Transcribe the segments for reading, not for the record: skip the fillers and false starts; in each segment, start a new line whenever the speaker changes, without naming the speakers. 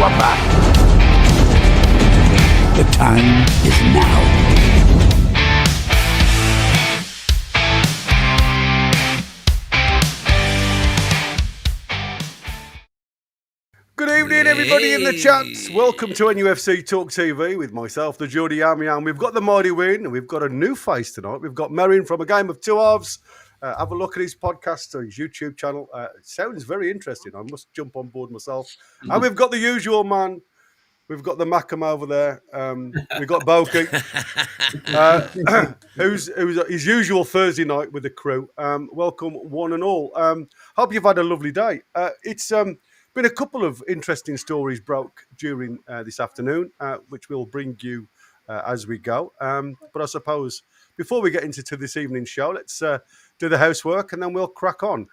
We're back. The time is now.
Good evening, everybody in the chat. Welcome to NUFC Talk TV with myself, the Toon Army, and we've got the mighty win, and we've got a new face tonight. We've got Merrin from A Game of Two Halves. Have a look at his podcast or his YouTube channel. It sounds very interesting. I must jump on board myself. And we've got the usual man. We've got the Macam over there. We've got Boki, who's his usual Thursday night with the crew. Welcome, one and all. Hope you've had a lovely day. It's been a couple of interesting stories broke during this afternoon, which we'll bring you as we go. But I suppose before we get into this evening's show, let's do the housework and then we'll crack on.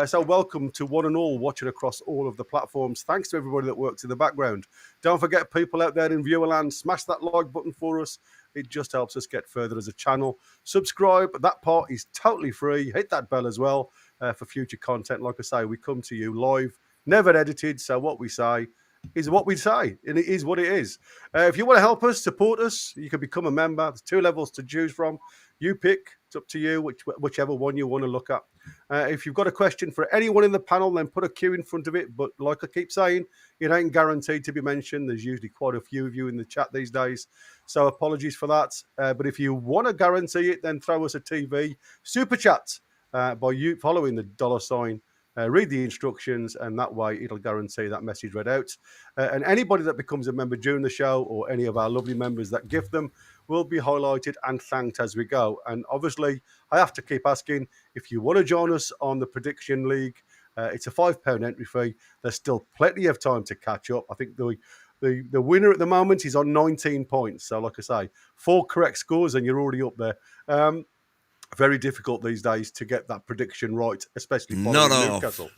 So welcome to one and all watching across all of the platforms. Thanks to everybody that works in the background. Don't forget, people out there in viewerland, smash that like button for us. It just helps us get further as a channel. Subscribe. That part is totally free. Hit that bell as well for future content. Like I say, we come to you live, never edited. So what we say is what we say, and it is what it is. If you want to help us, support us, you can become a member. There's 2 levels to choose from. You pick. It's up to you, whichever one you want to look at. If you've got a question for anyone in the panel, then put a Q in front of it. But like I keep saying, it ain't guaranteed to be mentioned. There's usually quite a few of you in the chat these days. So apologies for that. But if you want to guarantee it, then throw us a TV super chat by you following the $sign. Read the instructions, and that way it'll guarantee that message read out. And anybody that becomes a member during the show, or any of our lovely members that gift them, will be highlighted and thanked as we go. And obviously, I have to keep asking, if you want to join us on the Prediction League, it's a £5 entry fee. There's still plenty of time to catch up. I think the winner at the moment is on 19 points. So like I say, 4 correct scores and you're already up there. Very difficult these days to get that prediction right, especially following Newcastle.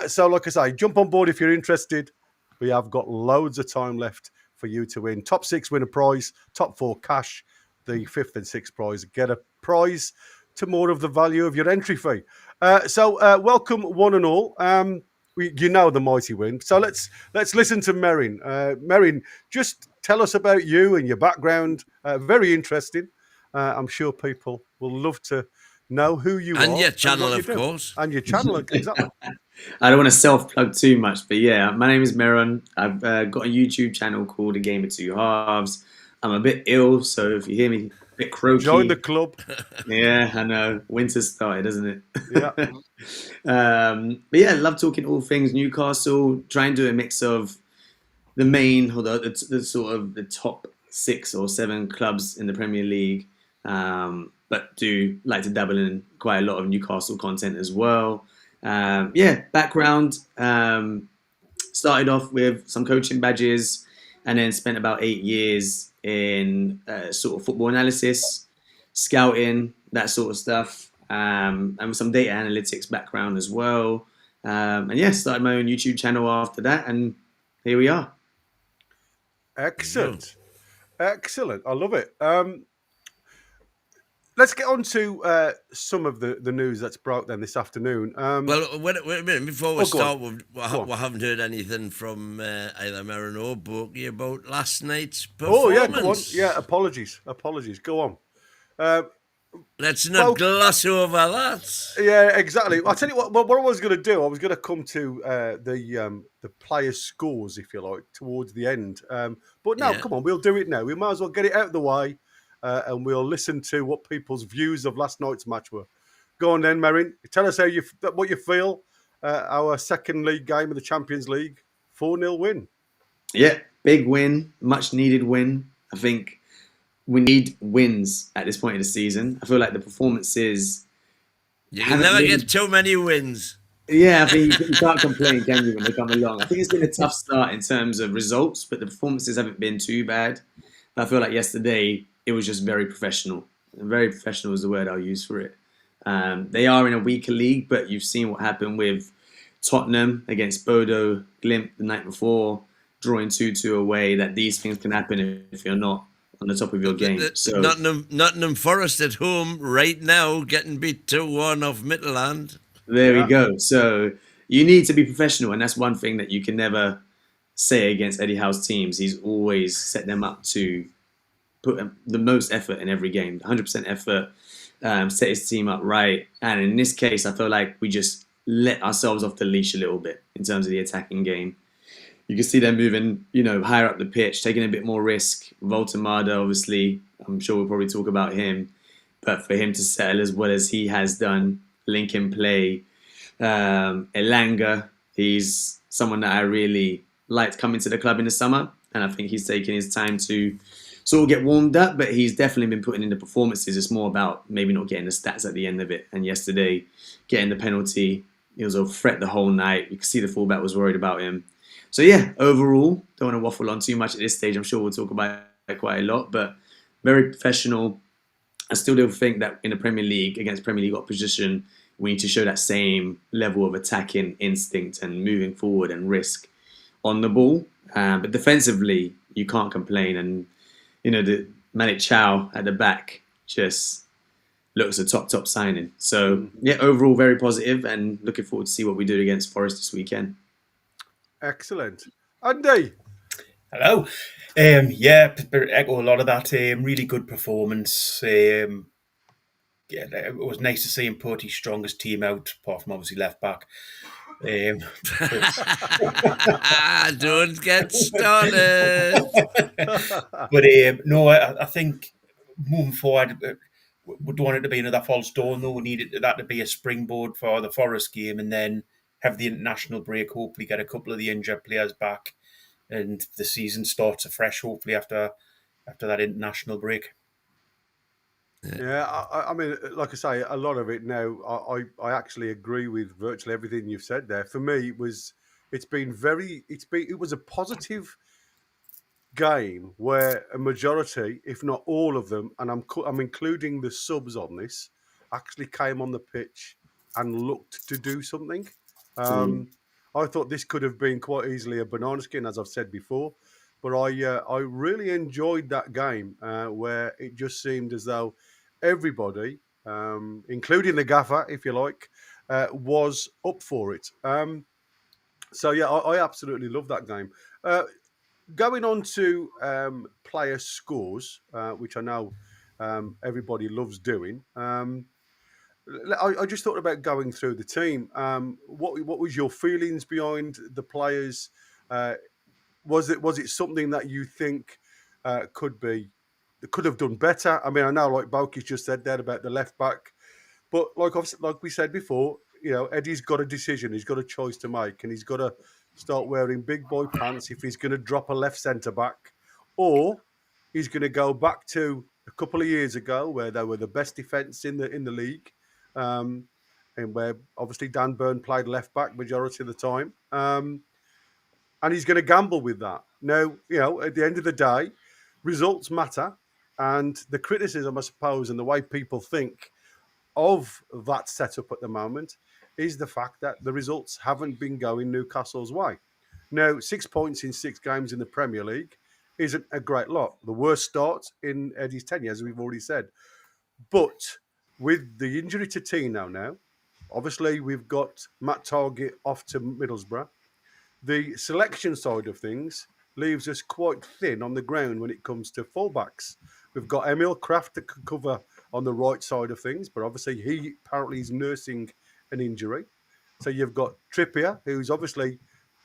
So, like I say, jump on board if you're interested. We have got loads of time left for you to win. Top 6 win a prize, top 4 cash. The 5th and 6th prize get a prize to more of the value of your entry fee. So, welcome one and all. You know the mighty win. So let's listen to Merrin. Merrin, just tell us about you and your background. Very interesting. I'm sure people will love to know who you are.
And your channel, of course.
And your channel, exactly.
I don't want to self-plug too much, but yeah, my name is Merrin. I've got a YouTube channel called A Game of Two Halves. I'm a bit ill, so if you hear me a bit croaky...
Join the club.
Yeah, I know. Winter's started, isn't it?
Yeah.
But yeah, I love talking all things Newcastle. Try and do a mix of the main, or the sort of the top 6 or 7 clubs in the Premier League. But do like to dabble in quite a lot of Newcastle content as well. Background. Started off with some coaching badges and then spent about 8 years in sort of football analysis, scouting, that sort of stuff, and with some data analytics background as well. Started my own YouTube channel after that, and here we are.
Excellent. Excellent. I love it. Let's get on to some of the news that's broke then this afternoon.
Well, wait a minute. Before we start, we haven't heard anything from either Merrin or Boki about last night's performance.
Oh, yeah, go on. Yeah, apologies. Go on.
Let's not gloss over that.
Yeah, exactly. I'll tell you what I was going to do. I was going to come to the players' scores, if you like, towards the end. But no, come on, we'll do it now. We might as well get it out of the way. And we'll listen to what people's views of last night's match were. Go on then, Merrin. Tell us what you feel. Our second league game of the Champions League, 4-0 win.
Yeah, big win, much needed win. I think we need wins at this point of the season. I feel like the performances...
You can never get too many wins.
Yeah, I think you can't complain, can you, when they come along. I think it's been a tough start in terms of results, but the performances haven't been too bad. I feel like yesterday... it was just very professional. Very professional is the word I'll use for it. They are in a weaker league, but you've seen what happened with Tottenham against Bodo Glimt the night before, drawing 2-2 away, that these things can happen if you're not on the top of your game. So
Nottingham Forest at home right now, getting beat 2-1 off Midland.
There we go. So you need to be professional, and that's one thing that you can never say against Eddie Howe's teams, he's always set them up to put the most effort in every game, 100% effort, set his team up right. And in this case, I feel like we just let ourselves off the leash a little bit in terms of the attacking game. You can see them moving, higher up the pitch, taking a bit more risk. Voltemada, obviously, I'm sure we'll probably talk about him. But for him to settle as well as he has done, link and play. Elanga, he's someone that I really liked coming to the club in the summer. And I think he's taking his time to sort of get warmed up, but he's definitely been putting in the performances. It's more about maybe not getting the stats at the end of it. And yesterday, getting the penalty, he was a threat the whole night. You can see the fullback was worried about him. So yeah, overall, don't want to waffle on too much at this stage. I'm sure we'll talk about it quite a lot, but very professional. I still don't think that in the Premier League, against Premier League opposition, we need to show that same level of attacking instinct and moving forward and risk on the ball. But defensively, you can't complain. And, the Malik Chow at the back just looks a top signing. So yeah, overall, very positive and looking forward to see what we do against Forest this weekend.
Excellent. Andy.
Hello. Echo a lot of that. Really good performance. It was nice to see him put his strongest team out, apart from obviously left back.
Don't get started.
But no, I think moving forward, we don't want it to be another false dawn, though. We needed that to be a springboard for the Forest game, and then have the international break, hopefully get a couple of the injured players back, and the season starts afresh, hopefully, after that international break.
Yeah, I mean, like I say, a lot of it now, I actually agree with virtually everything you've said there. For me, it was a positive game where a majority, if not all of them, and I'm including the subs on this, actually came on the pitch and looked to do something. I thought this could have been quite easily a banana skin, as I've said before, but I really enjoyed that game where it just seemed as though everybody, including the gaffer, if you like, was up for it. So yeah, I absolutely love that game. Going on to player scores, which I know everybody loves doing. I just thought about going through the team. What was your feelings behind the players? Was it something that you think could have done better? I mean, I know, like Boki's just said there about the left back, but like we said before, Eddie's got a decision. He's got a choice to make, and he's got to start wearing big boy pants if he's going to drop a left centre back, or he's going to go back to a couple of years ago where they were the best defence in the league, and where obviously Dan Burn played left back majority of the time, and he's going to gamble with that. Now, at the end of the day, results matter, and the criticism, I suppose, and the way people think of that setup at the moment is the fact that the results haven't been going Newcastle's way. Now, 6 points in 6 games in the Premier League isn't a great lot. The worst start in Eddie's tenure, as we've already said. But with the injury to Tino now, obviously we've got Matt Targett off to Middlesbrough. The selection side of things leaves us quite thin on the ground when it comes to fullbacks. We've got Emil Kraft that can cover on the right side of things, but obviously he apparently is nursing an injury. So you've got Trippier, who's obviously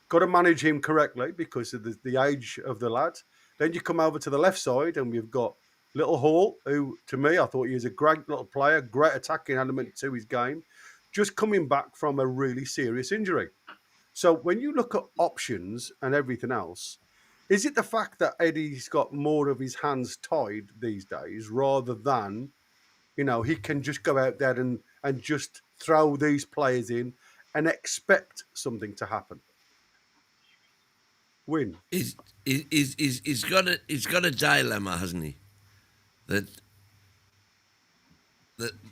got to manage him correctly because of the age of the lad. Then you come over to the left side and we've got Little Hall, who to me, I thought he was a great little player, great attacking element to his game, just coming back from a really serious injury. So when you look at options and everything else, is it the fact that Eddie's got more of his hands tied these days rather than, he can just go out there and just throw these players in and expect something to happen? Win.
He's got a dilemma, hasn't he? That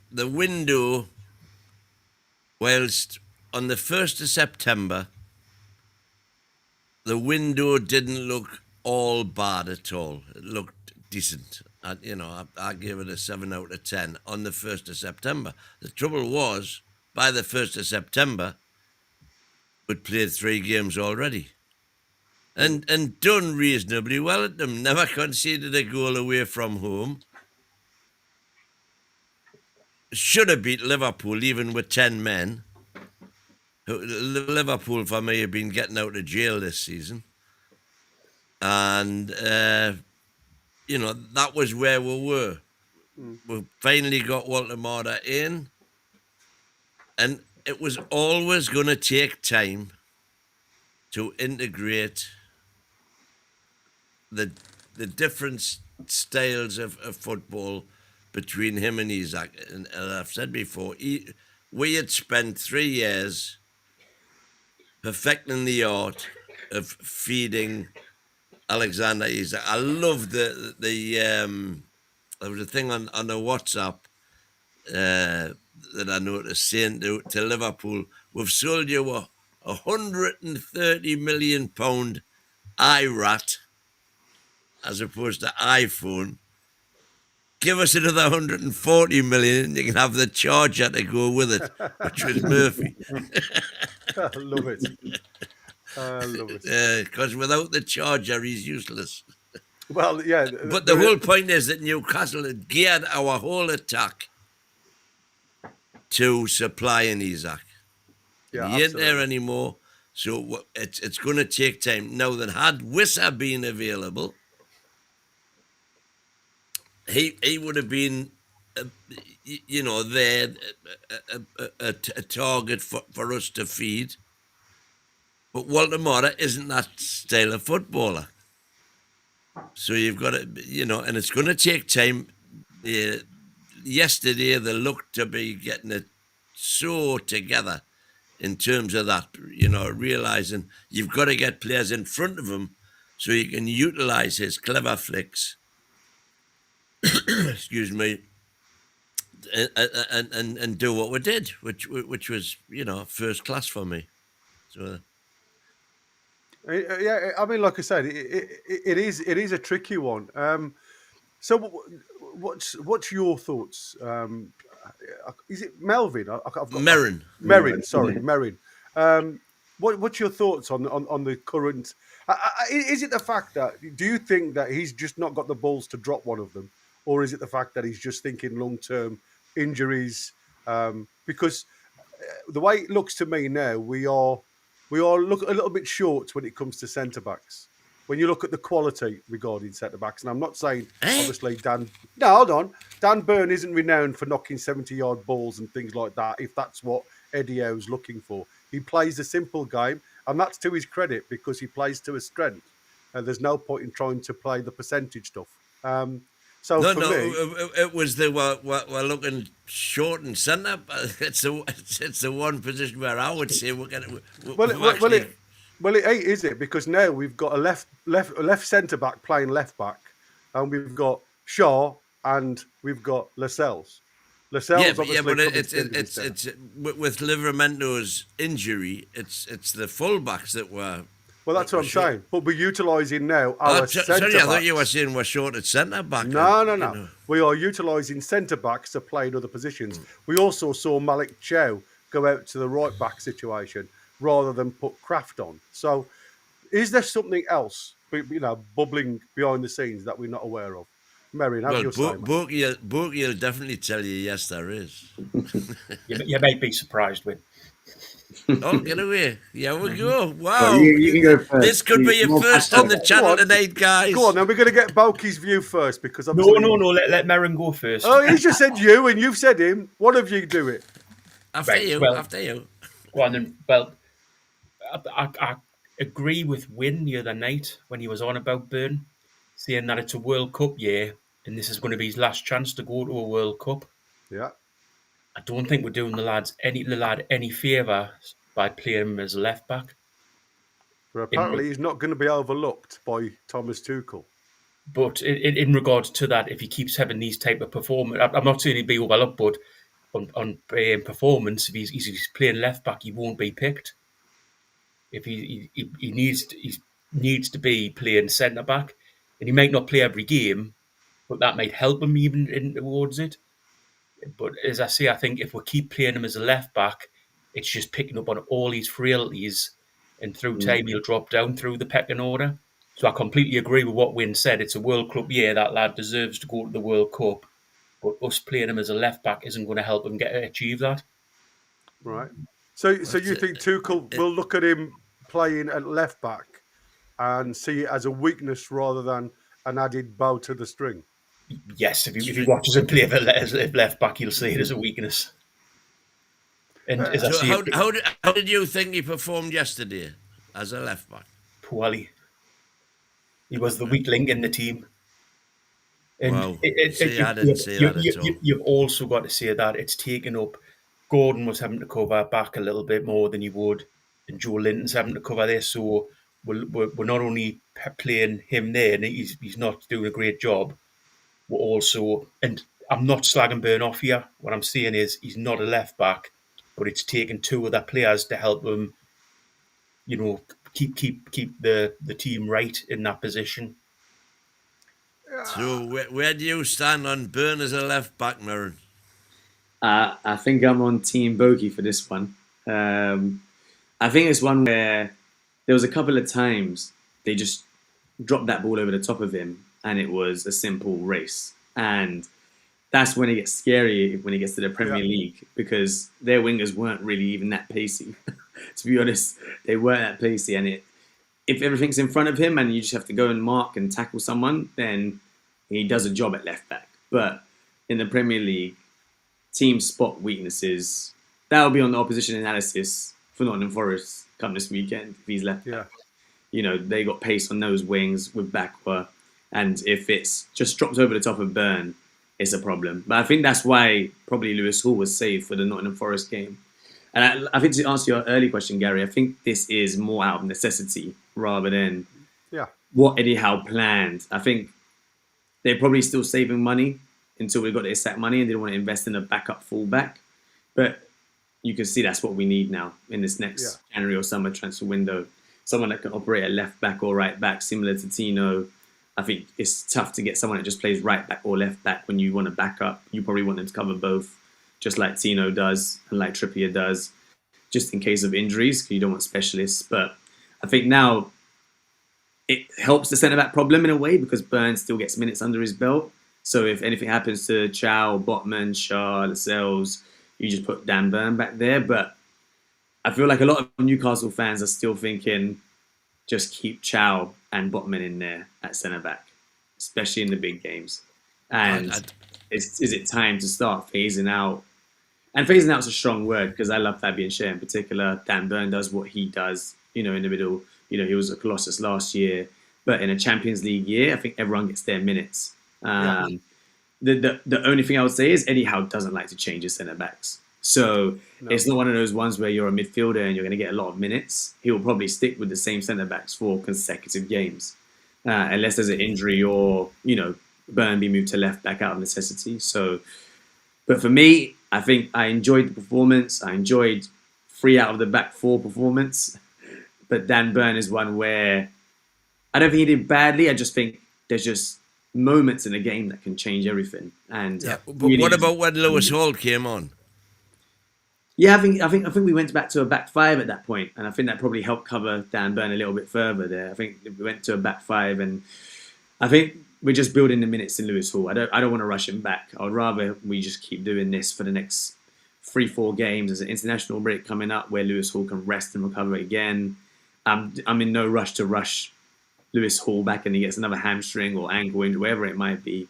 the window, whilst on the 1st of September, the window didn't look all bad at all. It looked decent. I gave it a 7 out of 10 on the 1st of September. The trouble was, by the 1st of September, we'd played 3 games already. and done reasonably well at them. Never conceded a goal away from home. Should have beat Liverpool even with 10 men. Liverpool, for me, have been getting out of jail this season. And, that was where we were. We finally got Walter Mortar in. And it was always going to take time to integrate the different styles of football between him and Isaac. And I've said before, we had spent 3 years perfecting the art of feeding Alexander Isaac. I love there was a thing on the WhatsApp that I noticed saying to Liverpool, we've sold you a £130 million iRat as opposed to iPhone. Give us another 140 million and you can have the charger to go with it, which was Murphy.
I love it. I love it.
Because without the charger, he's useless.
Well, yeah.
But the whole point is that Newcastle had geared our whole attack to supplying Isaac.
Yeah,
He ain't there anymore, so it's going to take time. Now, that had Wissa been available, he would have been, there a target for us to feed. But Walter Mortar isn't that style of footballer. So you've got to, and it's going to take time. Yesterday, they looked to be getting it so together in terms of that, realizing you've got to get players in front of him so you can utilize his clever flicks, excuse me, and do what we did, which was, first class for me. So.
Yeah, I mean, like I said, it is a tricky one. So, what's your thoughts? Is it Melvin? I've got
Merrin.
Sorry, Merrin. What's your thoughts on the current? Is it the fact that, do you think that he's just not got the balls to drop one of them, or is it the fact that he's just thinking long term injuries? Because the way it looks to me now, we are look a little bit short when it comes to centre backs. When you look at the quality regarding centre backs, and I'm not saying obviously Dan. No, hold on. Dan Burn isn't renowned for knocking 70-yard balls and things like that. If that's what Eddie Howe's looking for, he plays a simple game, and that's to his credit because he plays to his strength. There's no point in trying to play the percentage stuff. Me,
it was we're looking short and centre. It's the one position where I would say we're going to.
Well, it ain't, is it? Because now we've got a left centre back playing left back, and we've got Shaw and we've got Lascelles.
But it's with Livramento's injury, it's the fullbacks that were.
Well, that's what I'm saying. But we're utilising now our centre backs.
Sorry, I thought you were saying we're short at centre back.
No. We are utilising centre backs to play in other positions. We also saw Malik Chow go out to the right back situation rather than put Kraft on. So, is there something else, bubbling behind the scenes that we're not aware of? Merrin, have your say.
Borky will definitely tell you yes, there is.
You may be surprised with.
Oh, get away. Yeah, we go. Wow.
Well, you can go first.
This could be your first on the channel tonight, guys.
Go on, then we're going to get Boki's view first because
No. Let Merrin go first.
Oh, he just said you, and you've said him. One of you do it.
After you.
Well, then, I agree with Wynne the other night when he was on about Burn, saying that it's a World Cup year and this is going to be his last chance to go to a World Cup.
Yeah.
I don't think we're doing the lad any favour by playing him as a left back.
But apparently he's not going to be overlooked by Thomas Tuchel.
But in regards to that, if he keeps having these type of performance, I'm not saying he'd be overlooked, but on performance, if he's playing left back, he won't be picked. If he needs to be playing centre back, and he might not play every game, but that might help him even in towards it. But as I say, I think if we keep playing him as a left back, it's just picking up on all these frailties and through time he'll drop down through the pecking order. So I completely agree with what Wynne said. It's a World Cup year. That lad deserves to go to the World Cup, but us playing him as a left back isn't going to help him achieve that.
Right. So you think Tuchel will look at him playing at left back and see it as a weakness rather than an added bow to the string?
Yes, if he watches him play as left back, he'll see it as a weakness. And as I
So
say,
how did you think he performed yesterday as a left back?
poorly. He was the weak link in the team. And
Wow. See, I didn't see that at all.
You've also got to say that it's taken up. Gordon was having to cover back a little bit more than he would, and Joe Linton's having to cover this. So we're not only playing him there, and he's not doing a great job. We're also, and I'm not slagging Burn off here. What I'm saying is he's not a left back, but it's taken two other players to help him, keep the team right in that position.
So where do you stand on Burn as a left back, Mirren?
I think I'm on Team Bogey for this one. I think it's one where there was a couple of times they just dropped that ball over the top of him and it was a simple race. And that's when it gets scary when he gets to the Premier League, because their wingers weren't really even that pacey. To be honest, they weren't that pacey. And if everything's in front of him and you just have to go and mark and tackle someone, then he does a job at left back. But in the Premier League, teams spot weaknesses. That'll be on the opposition analysis for Nottingham Forest come this weekend if he's left back. They got pace on those wings with Bakwa. And if it's just dropped over the top of Burn, it's a problem. But I think that's why probably Lewis Hall was saved for the Nottingham Forest game. And I think to answer your early question, Gary, I think this is more out of necessity rather than what Eddie Howe planned. I think they're probably still saving money until we got their set money and they didn't want to invest in a backup fullback. But you can see that's what we need now in this next January or summer transfer window. Someone that can operate at left back or right back, similar to Tino. I think it's tough to get someone that just plays right back or left back when you want to back up. You probably want them to cover both, just like Tino does and like Trippier does, just in case of injuries, because you don't want specialists. But I think now it helps the centre-back problem in a way because Burns still gets minutes under his belt. So if anything happens to Chow, Botman, Shaw, Lascelles, you just put Dan Burn back there. But I feel like a lot of Newcastle fans are still thinking just keep Chow and Botman in there at centre-back, especially in the big games. And is it time to start phasing out? And phasing out is a strong word because I love Fabian Schär in particular. Dan Burn does what he does, in the middle. He was a Colossus last year. But in a Champions League year, I think everyone gets their minutes. The only thing I would say is Eddie Howe doesn't like to change his centre-backs. So it's not one of those ones where you're a midfielder and you're going to get a lot of minutes. He'll probably stick with the same centre-backs for consecutive games. Unless there's an injury or, Burn be moved to left back out of necessity. So, but for me, I think I enjoyed the performance. I enjoyed 3 out of the back 4 performance. But Dan Burn is one where I don't think he did badly. I just think there's just moments in a game that can change everything. And
but what about when Lewis Hall came on?
Yeah, I think we went back to a back 5 at that point, and I think that probably helped cover Dan Burn a little bit further there. I think we went to a back 5, and I think we're just building the minutes in Lewis Hall. I don't want to rush him back. I would rather we just keep doing this for the next 3-4 games. There's an international break coming up where Lewis Hall can rest and recover again. I'm in no rush to rush Lewis Hall back and he gets another hamstring or ankle injury, whatever it might be.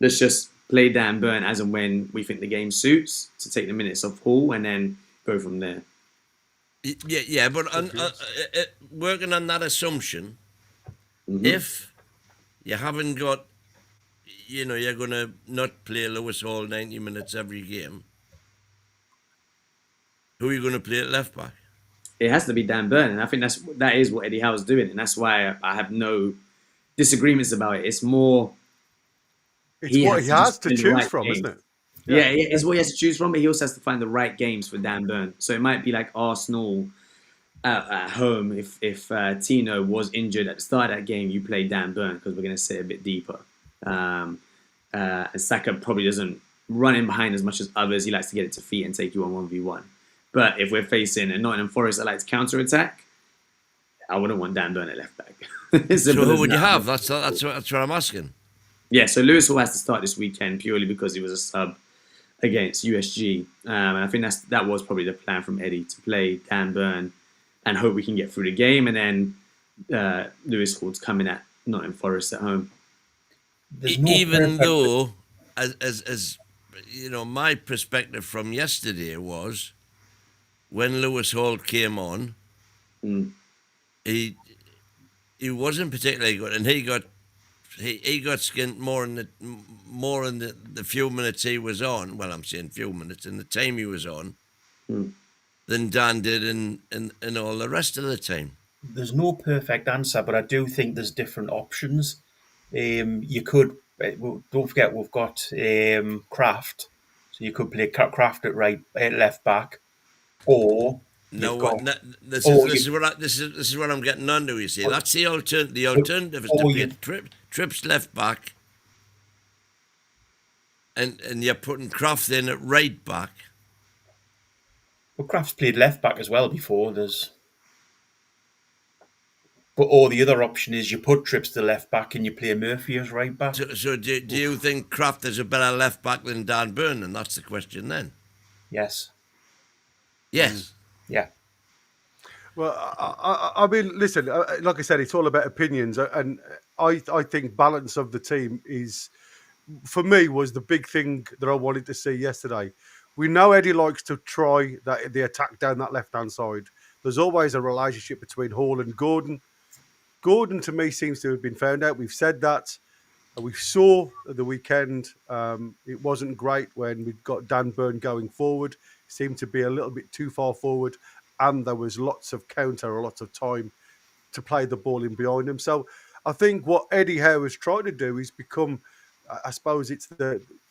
Let's just play Dan Burn as and when we think the game suits to take the minutes off Hall and then go from there.
Yeah, but working on that assumption, if you haven't got, you're going to not play Lewis Hall 90 minutes every game, who are you going to play at left back?
It has to be Dan Burn, and I think that is what Eddie Howe's doing, and that's why I have no disagreements about it. It's more...
It's what he has to choose from, isn't it?
Yeah, it's what he has to choose from, but he also has to find the right games for Dan Burn. So it might be like Arsenal at home. If Tino was injured at the start of that game, you play Dan Burn because we're going to sit a bit deeper. And Saka probably doesn't run in behind as much as others. He likes to get it to feet and take you on 1v1. But if we're facing a Nottingham Forest that likes counter-attack, I wouldn't want Dan Burn at left back.
So
Simple
who
as
would you
that.
have? That's what I'm asking.
Yeah, so Lewis Hall has to start this weekend purely because he was a sub against USG. And I think that was probably the plan from Eddie, to play Dan Burn and hope we can get through the game. And then Lewis Hall's coming at Nottingham Forest at home.
Even though, as you know, my perspective from yesterday was when Lewis Hall came on, he wasn't particularly good, and he got skinned more in the few minutes he was on. Well, I'm saying few minutes in the time he was on than Dan did in all the rest of the time.
There's no perfect answer, but I do think there's different options. You could, don't forget, we've got Kraft, so you could play Kraft at left back, or
No,
got,
this is what I'm getting onto. You see, that's the alternative. The alternative is to play Trips left back, and you're putting Kraft in at right back.
Well, Kraft's played left back as well before. Or the other option is you put Trips to left back and you play Murphy as right back.
So do you think Kraft is a better left back than Dan Burn? And that's the question then.
Yes.
Yes.
Yeah.
Well, I mean, listen, like I said, it's all about opinions. And I think balance of the team is, for me, was the big thing that I wanted to see yesterday. We know Eddie likes to try the attack down that left-hand side. There's always a relationship between Hall and Gordon. Gordon, to me, seems to have been found out. We've said that. We saw at the weekend it wasn't great when we got Dan Burn going forward. It seemed to be a little bit too far forward, and there was lots of counter, a lot of time to play the ball in behind him. So I think what Eddie Howe is trying to do is become, I suppose it's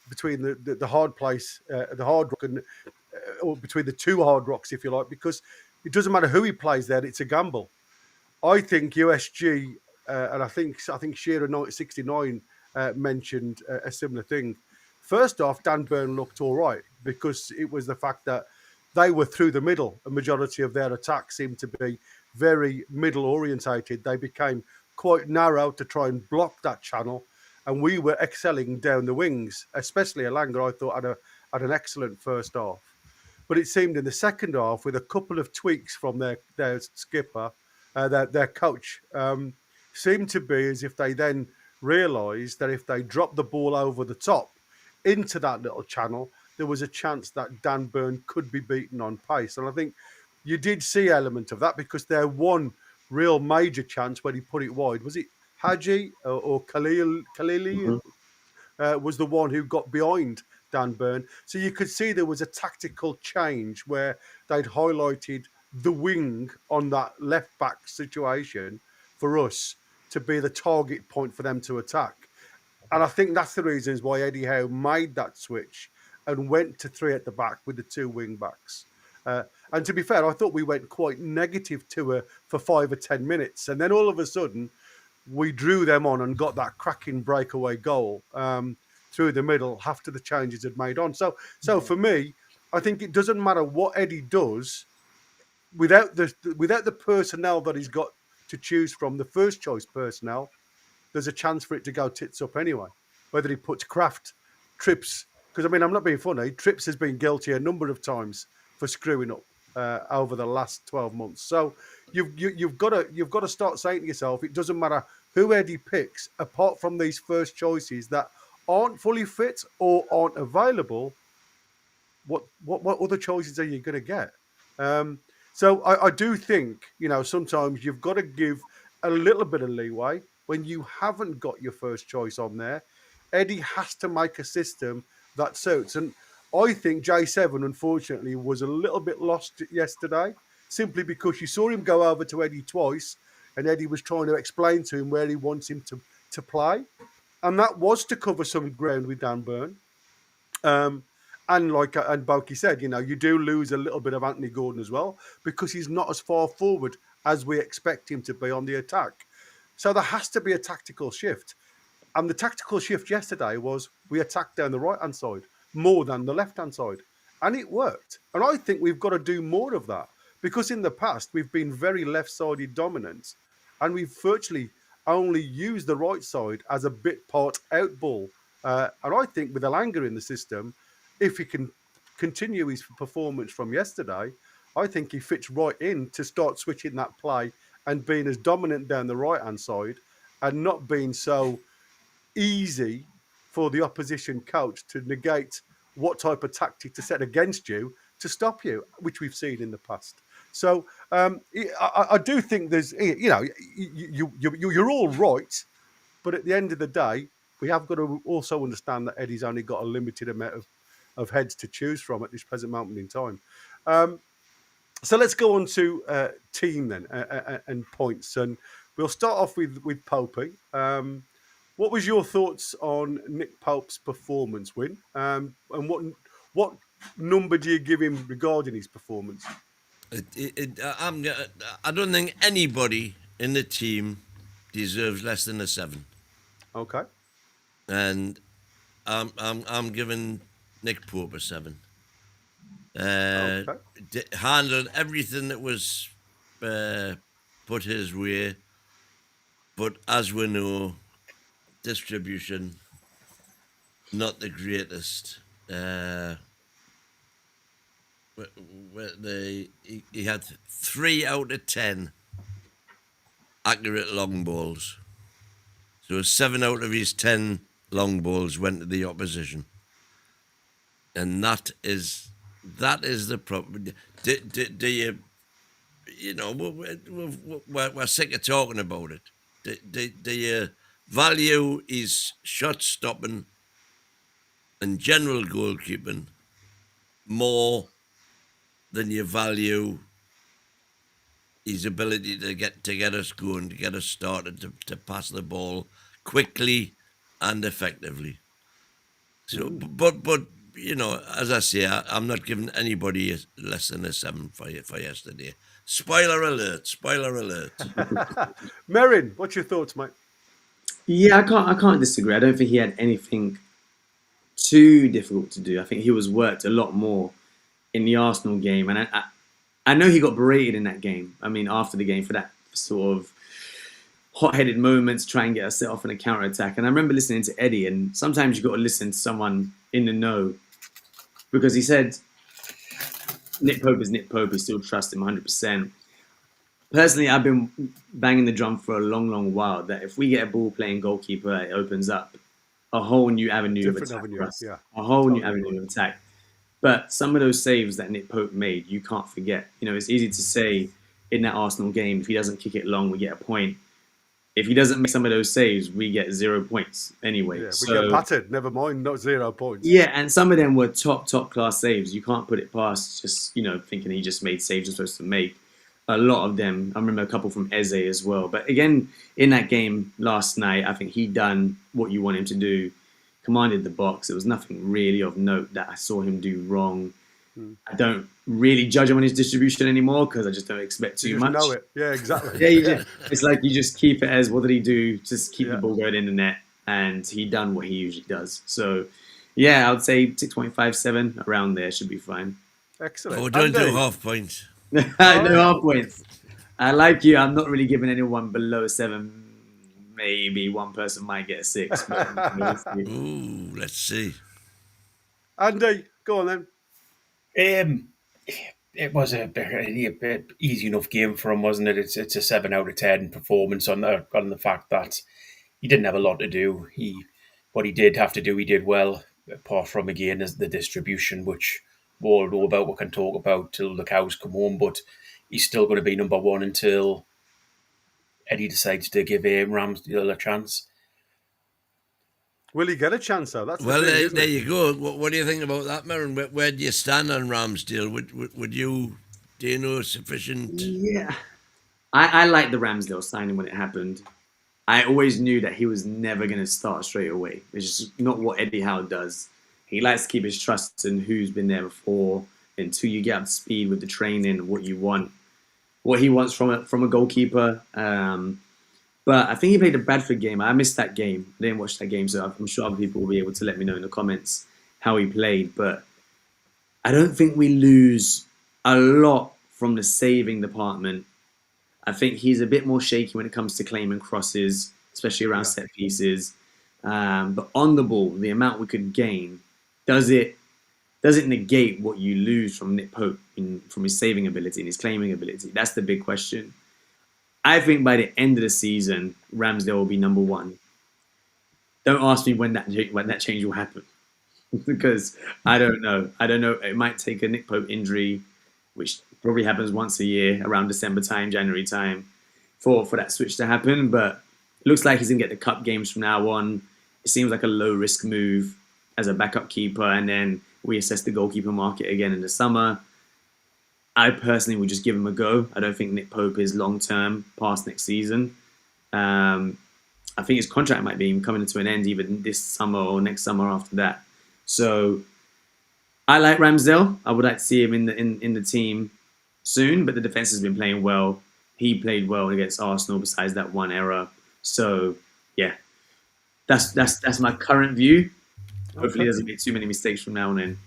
between the hard place, the hard rock, and or between the two hard rocks, if you like, because it doesn't matter who he plays there, it's a gamble. I think USG, and I think Shearer 69 mentioned a similar thing. First off, Dan Burn looked all right because it was the fact that they were through the middle. A majority of their attack seemed to be very middle orientated. They became quite narrow to try and block that channel, and we were excelling down the wings, especially Elanga. I thought had an excellent first half, but it seemed in the second half, with a couple of tweaks from their skipper, their coach, seemed to be as if they then realised that if they dropped the ball over the top into that little channel, there was a chance that Dan Burn could be beaten on pace. And I think you did see element of that, because their one real major chance when he put it wide, was it Haji or Khalili? Was the one who got behind Dan Burn. So you could see there was a tactical change where they'd highlighted the wing on that left back situation for us to be the target point for them to attack. And I think that's the reasons why Eddie Howe made that switch and went to three at the back with the two wing backs. And to be fair, I thought we went quite negative to her for 5 or 10 minutes. And then all of a sudden, we drew them on and got that cracking breakaway goal through the middle after the changes had made on. So for me, I think it doesn't matter what Eddie does, without the personnel that he's got to choose from, the first choice personnel, there's a chance for it to go tits up anyway. Whether he puts Kraft, Trips, because I mean, I'm not being funny, Trips has been guilty a number of times for screwing up over the last 12 months. So you've got to start saying to yourself, it doesn't matter who Eddie picks, apart from these first choices that aren't fully fit or aren't available. What other choices are you going to get? So I do think, sometimes you've got to give a little bit of leeway when you haven't got your first choice on there. Eddie has to make a system that suits. And I think J7, unfortunately, was a little bit lost yesterday, simply because you saw him go over to Eddie twice, and Eddie was trying to explain to him where he wants him to play. And that was to cover some ground with Dan Burn. And like Boki said, you do lose a little bit of Anthony Gordon as well, because he's not as far forward as we expect him to be on the attack. So there has to be a tactical shift. And the tactical shift yesterday was we attacked down the right-hand side more than the left-hand side. And it worked. And I think we've got to do more of that, because in the past we've been very left-sided dominant, and we've virtually only used the right side as a bit part out ball. And I think with Elanga in the system, if he can continue his performance from yesterday, I think he fits right in to start switching that play and being as dominant down the right-hand side and not being so easy for the opposition coach to negate what type of tactic to set against you to stop you, which we've seen in the past. So I do think there's, you're all right, but at the end of the day, we have got to also understand that Eddie's only got a limited amount of heads to choose from at this present moment in time. So let's go on to team then and points, and we'll start off with Popey. What was your thoughts on Nick Pope's performance, Win? And what number do you give him regarding his performance?
I don't think anybody in the team deserves less than a 7.
Okay.
And I'm giving Nick Pope a 7. Handled everything that was put his way, but as we know, distribution not the greatest. He had 3 out of 10 accurate long balls, so 7 out of his 10 long balls went to the opposition, and that is the problem. Do you we're sick of talking about it. Do you value his shot stopping and general goalkeeping more than you value his ability to get us going, to get us started, to pass the ball quickly and effectively? So, but as I say, I'm not giving anybody less than a 7 for yesterday. Spoiler alert! Spoiler alert!
Merrin, what's your thoughts, mate?
Yeah, I can't disagree. I don't think he had anything too difficult to do. I think he was worked a lot more in the Arsenal game, and I know he got berated in that game. I mean, after the game for that sort of hot-headed moments, try and get us set off in a counter-attack. And I remember listening to Eddie, and sometimes you got to listen to someone in the know, because he said Nick Pope is Nick Pope. He still trusts him 100%. Personally, I've been banging the drum for a long, long while that if we get a ball-playing goalkeeper, it opens up a whole new avenue of attack for us.
Yeah.
A whole new avenue of attack. But some of those saves that Nick Pope made, you can't forget. It's easy to say in that Arsenal game, if he doesn't kick it long, we get a point. If he doesn't make some of those saves, we get 0 points anyway.
Yeah, we get battered. Never mind, not 0 points.
Yeah, and some of them were top class saves. You can't put it past just, thinking he just made saves he's supposed to make. A lot of them, I remember a couple from Eze as well. But again, in that game last night, I think he done what you want him to do, commanded the box. There was nothing really of note that I saw him do wrong. I don't really judge him on his distribution anymore because I just don't expect too much.
Know it. Yeah, exactly.
It's like you just keep it as, what did he do? Just keep the ball going in the net, and he done what he usually does. So, yeah, I would say 6.57 around there should be fine.
Excellent.
Oh, don't do half points.
No half points. I like you. I'm not really giving anyone below 7. Maybe one person might get a 6. But
Ooh, let's see.
Andy, go on then.
It was a easy enough game for him, wasn't it? It's a 7 out of 10 performance on the fact that he didn't have a lot to do. What he did have to do, he did well. Apart from again is the distribution, which we all know about. We can talk about till the cows come home, but he's still going to be number 1 until Eddie decides to give Ramsdale a chance.
Will he get a chance though? That's
there you go. What do you think about that, Merrin? Where do you stand on Ramsdale? Would you, do you know sufficient?
Yeah, I like the Ramsdale signing when it happened. I always knew that he was never going to start straight away. It's just not what Eddie Howe does. He likes to keep his trust in who's been there before until you get up to speed with the training, what you want, what he wants from a goalkeeper. But I think he played a Bradford game. I missed that game. I didn't watch that game, so I'm sure other people will be able to let me know in the comments how he played. But I don't think we lose a lot from the saving department, I think he's a bit more shaky when it comes to claiming crosses, especially around set pieces. But on the ball, the amount we could gain, does it negate what you lose from Nick Pope from his saving ability and his claiming ability? That's the big question. I think by the end of the season, Ramsdale will be number one. Don't ask me when that change will happen, because I don't know. It might take a Nick Pope injury, which probably happens once a year around December time, January time, for that switch to happen. But it looks like he's going to get the cup games from now on. It seems like a low-risk move as a backup keeper, and then we assess the goalkeeper market again in the summer. I personally would just give him a go. I don't think Nick Pope is long-term past next season. I think his contract might be coming to an end even this summer or next summer after that. So I like Ramsdale. I would like to see him in the team soon, but the defense has been playing well. He played well against Arsenal besides that one error. So yeah, that's my current view. Hopefully, he doesn't make too many mistakes from now on in.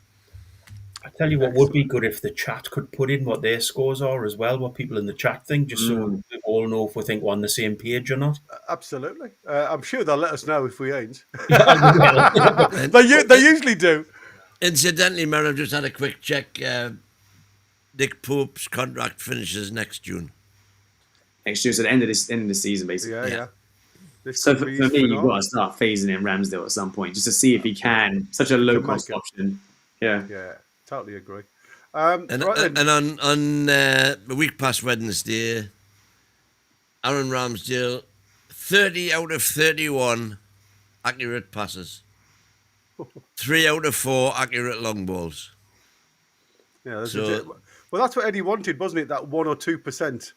I tell you what would be good if the chat could put in what their scores are as well, what people in the chat think, just so we all know if we think we're on the same page or not.
Absolutely. I'm sure they'll let us know if we ain't.
Well,
They usually do.
Incidentally, Mer, I've just had a quick check. Nick Pope's contract finishes next June.
Next year, so the end of the season, basically.
Yeah.
So for me, you've got to start phasing in Ramsdale at some point, just to see if he can. Such a low-cost option. Yeah.
Totally agree.
And on the week past Wednesday, Aaron Ramsdale, 30 out of 31 accurate passes. 3 out of 4 accurate long balls.
Yeah, well, that's what Eddie wanted, wasn't it? That 1 or 2%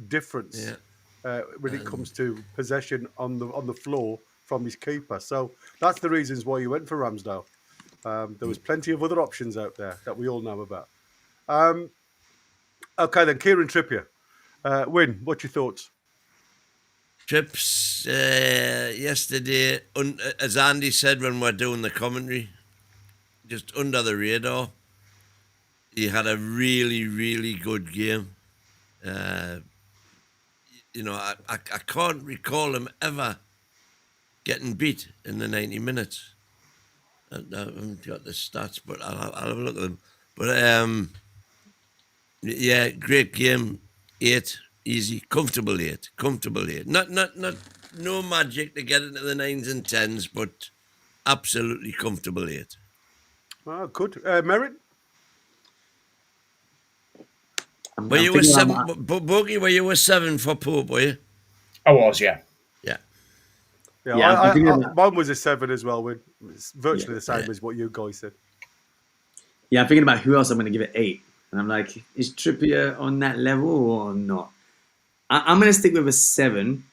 difference when it comes to possession on the floor from his keeper. So that's the reasons why you went for Ramsdale. There was plenty of other options out there that we all know about. Okay, then Kieran Trippier. Win, what's your thoughts?
Trips yesterday, as Andy said when we're doing the commentary, just under the radar. He had a really, really good game. I can't recall him ever getting beat in the 90 minutes. I haven't got the stats, but I'll have a look at them. But great game. 8, easy, comfortable 8. Not no magic to get into the 9s and 10s, but absolutely comfortable 8.
Oh, good. Merritt?
Were you a 7, Bogey? Were you a 7 for Pope? Were you?
I was, yeah.
Mine was a 7 as well. It's virtually the same as what you guys said.
Yeah, I'm thinking about who else I'm going to give it 8. And I'm like, is Trippier on that level or not? I'm going to stick with a 7.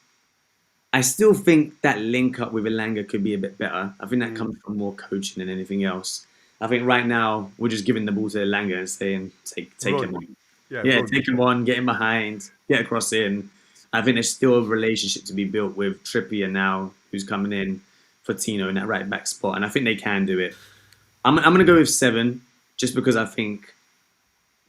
I still think that link up with Elanga could be a bit better. I think that comes from more coaching than anything else. I think right now we're just giving the ball to Elanga and saying, take him on. Yeah, take him on, get him behind, get across in. I think there's still a relationship to be built with Trippier now, who's coming in for Tino in that right back spot. And I think they can do it. I'm going to go with 7 just because I think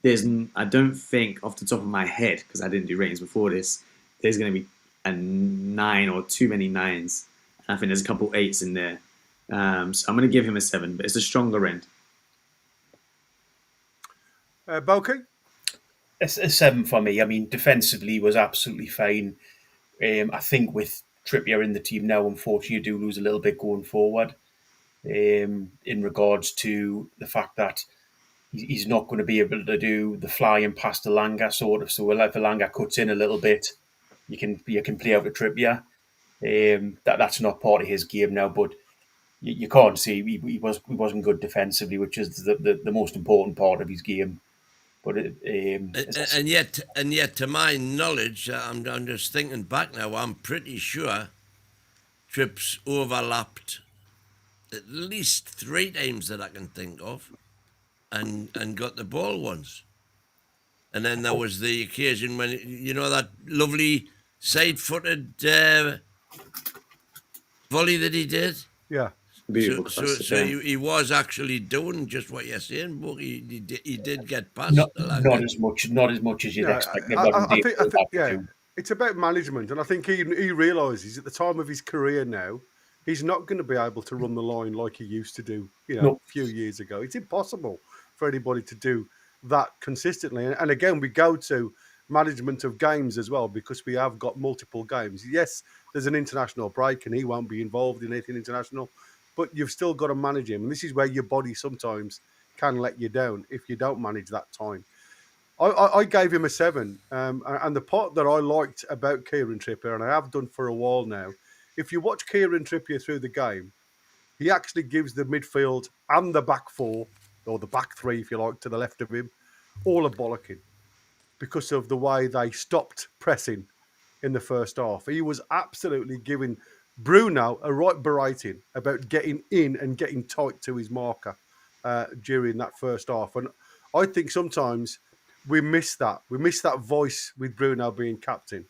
I don't think off the top of my head, because I didn't do ratings before this, there's going to be a 9 or too many 9s. I think there's a couple 8s in there. So I'm going to give him a 7, but it's a stronger end.
Balky?
It's a 7 for me. I mean, defensively was absolutely fine. I think with Trippier in the team now, unfortunately, you do lose a little bit going forward in regards to the fact that he's not going to be able to do the flying past Elanga sort of. So if Elanga cuts in a little bit, you can play out with Trippier. That's not part of his game now, but you can't see he wasn't good defensively, which is the most important part of his game. But and
yet, to my knowledge, I'm just thinking back now. I'm pretty sure Trips overlapped at least 3 times that I can think of, and got the ball once. And then there was the occasion when that lovely side-footed volley that he did.
Yeah.
Beautiful
So,
cross.
so he was actually doing just what you're saying, but he did get past
Not
Elanga.
not as much as you'd
Yeah,
expect.
I think, yeah, it's about management, and I think he realizes at the time of his career now, he's not going to be able to run the line like he used to do,
No.
a few years ago. It's impossible for anybody to do that consistently. And again, we go to management of games as well, because we have got multiple games. Yes, there's an international break, and he won't be involved in anything international, but you've still got to manage him, and this is where your body sometimes can let you down if you don't manage that time. I gave him a 7. And the part that I liked about Kieran Trippier, and I have done for a while now, if you watch Kieran Trippier through the game, he actually gives the midfield and the back four, or the back three, if you like, to the left of him, all a bollocking because of the way they stopped pressing in the first half. He was absolutely giving Bruno a right berating about getting in and getting tight to his marker during that first half. And I think sometimes we miss that. We miss that voice with Bruno being captain.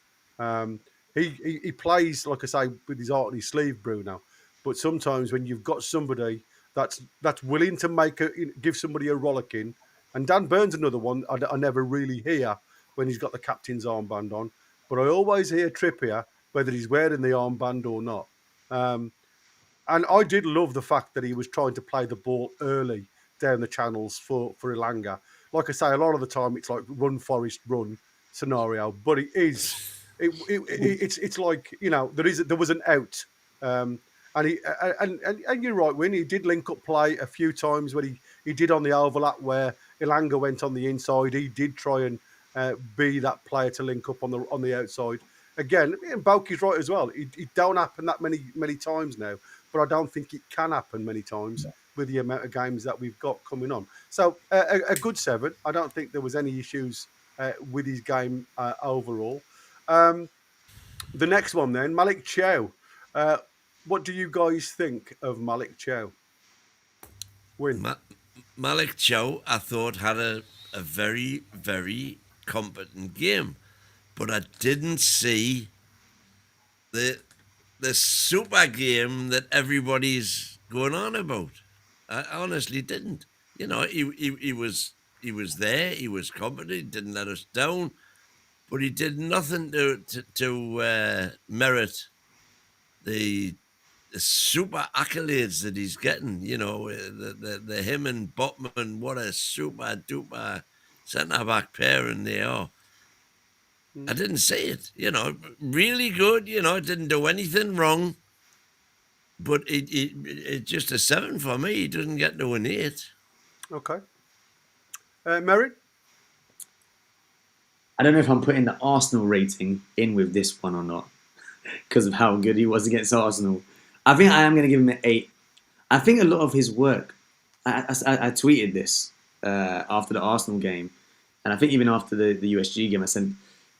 He plays, like I say, with his heart on his sleeve, Bruno. But sometimes when you've got somebody that's willing to give somebody a rollicking, and Dan Burns another one I never really hear when he's got the captain's armband on, but I always hear Trippier whether he's wearing the armband or not. And I did love the fact that he was trying to play the ball early down the channels for Elanga. Like I say, a lot of the time it's like run, Forest, run scenario, but it's like, there was an out. And you're right, Win. He did link up play a few times when he did on the overlap where Elanga went on the inside. He did try and be that player to link up on the outside. Again, and Bauke's right as well. It don't happen that many times now, but I don't think it can happen many times with the amount of games that we've got coming on. So a good 7. I don't think there was any issues with his game overall. The next one then, Malik Chow. What do you guys think of Malik Chow? Win.
Malik Chow, I thought, had a very, very competent game, but I didn't see the super game that everybody's going on about. I honestly didn't. He was there. He was competent. He didn't let us down, but he did nothing to merit the super accolades that he's getting. The him and Botman, what a super duper centre back pairing they are. I didn't see it. Really good. Didn't do anything wrong. But it's just a 7 for me. He doesn't get to an 8.
Okay. Merritt?
I don't know if I'm putting the Arsenal rating in with this one or not because of how good he was against Arsenal. I think I am going to give him an 8. I think a lot of his work, I tweeted this after the Arsenal game, and I think even after the USG game, I said,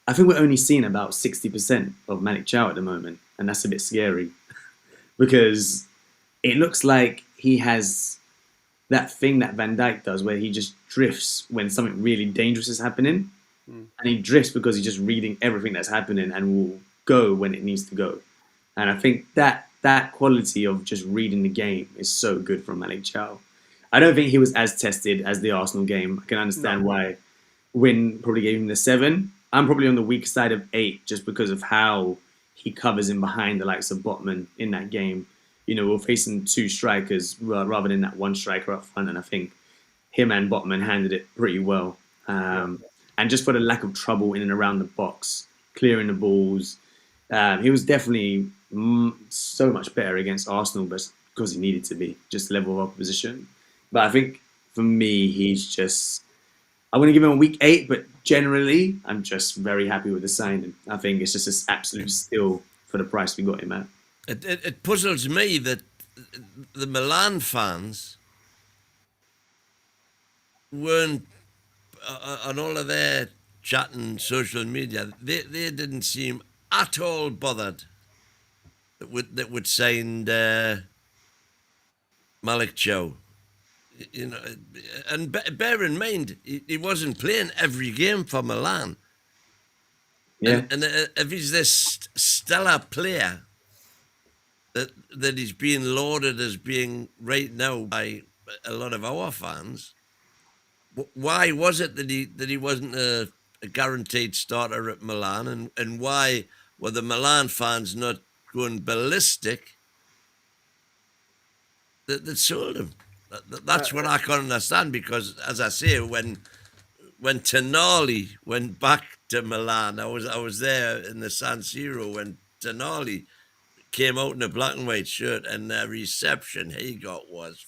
I think we're only seeing about 60% of Malik Chow at the moment, and that's a bit scary because it looks like he has that thing that Van Dijk does where he just drifts when something really dangerous is happening. And he drifts because he's just reading everything that's happening and will go when it needs to go. And I think that quality of just reading the game is so good from Malik Chow. I don't think he was as tested as the Arsenal game. I can understand why Win probably gave him the 7. I'm probably on the weak side of 8 just because of how he covers in behind the likes of Botman in that game. We're facing 2 strikers rather than that 1 striker up front, and I think him and Botman handled it pretty well. And just for the lack of trouble in and around the box, clearing the balls, he was definitely so much better against Arsenal, but because he needed to be, just level of opposition. But I think for me, he's just... I'm going to give him a week 8, but generally, I'm just very happy with the signing. I think it's just an absolute steal for the price we got him at.
It puzzles me that the Milan fans weren't on all of their chat and social media. They didn't seem at all bothered that would sign Malik Chow. And bear in mind, he wasn't playing every game for Milan.
Yeah.
And if he's this stellar player, that he's being lauded as being right now by a lot of our fans. Why was it that he wasn't a guaranteed starter at Milan, and why were the Milan fans not going ballistic that sold him? That's what I can't understand, because, as I say, when Tonali went back to Milan, I was there in the San Siro when Tonali came out in a black and white shirt, and the reception he got was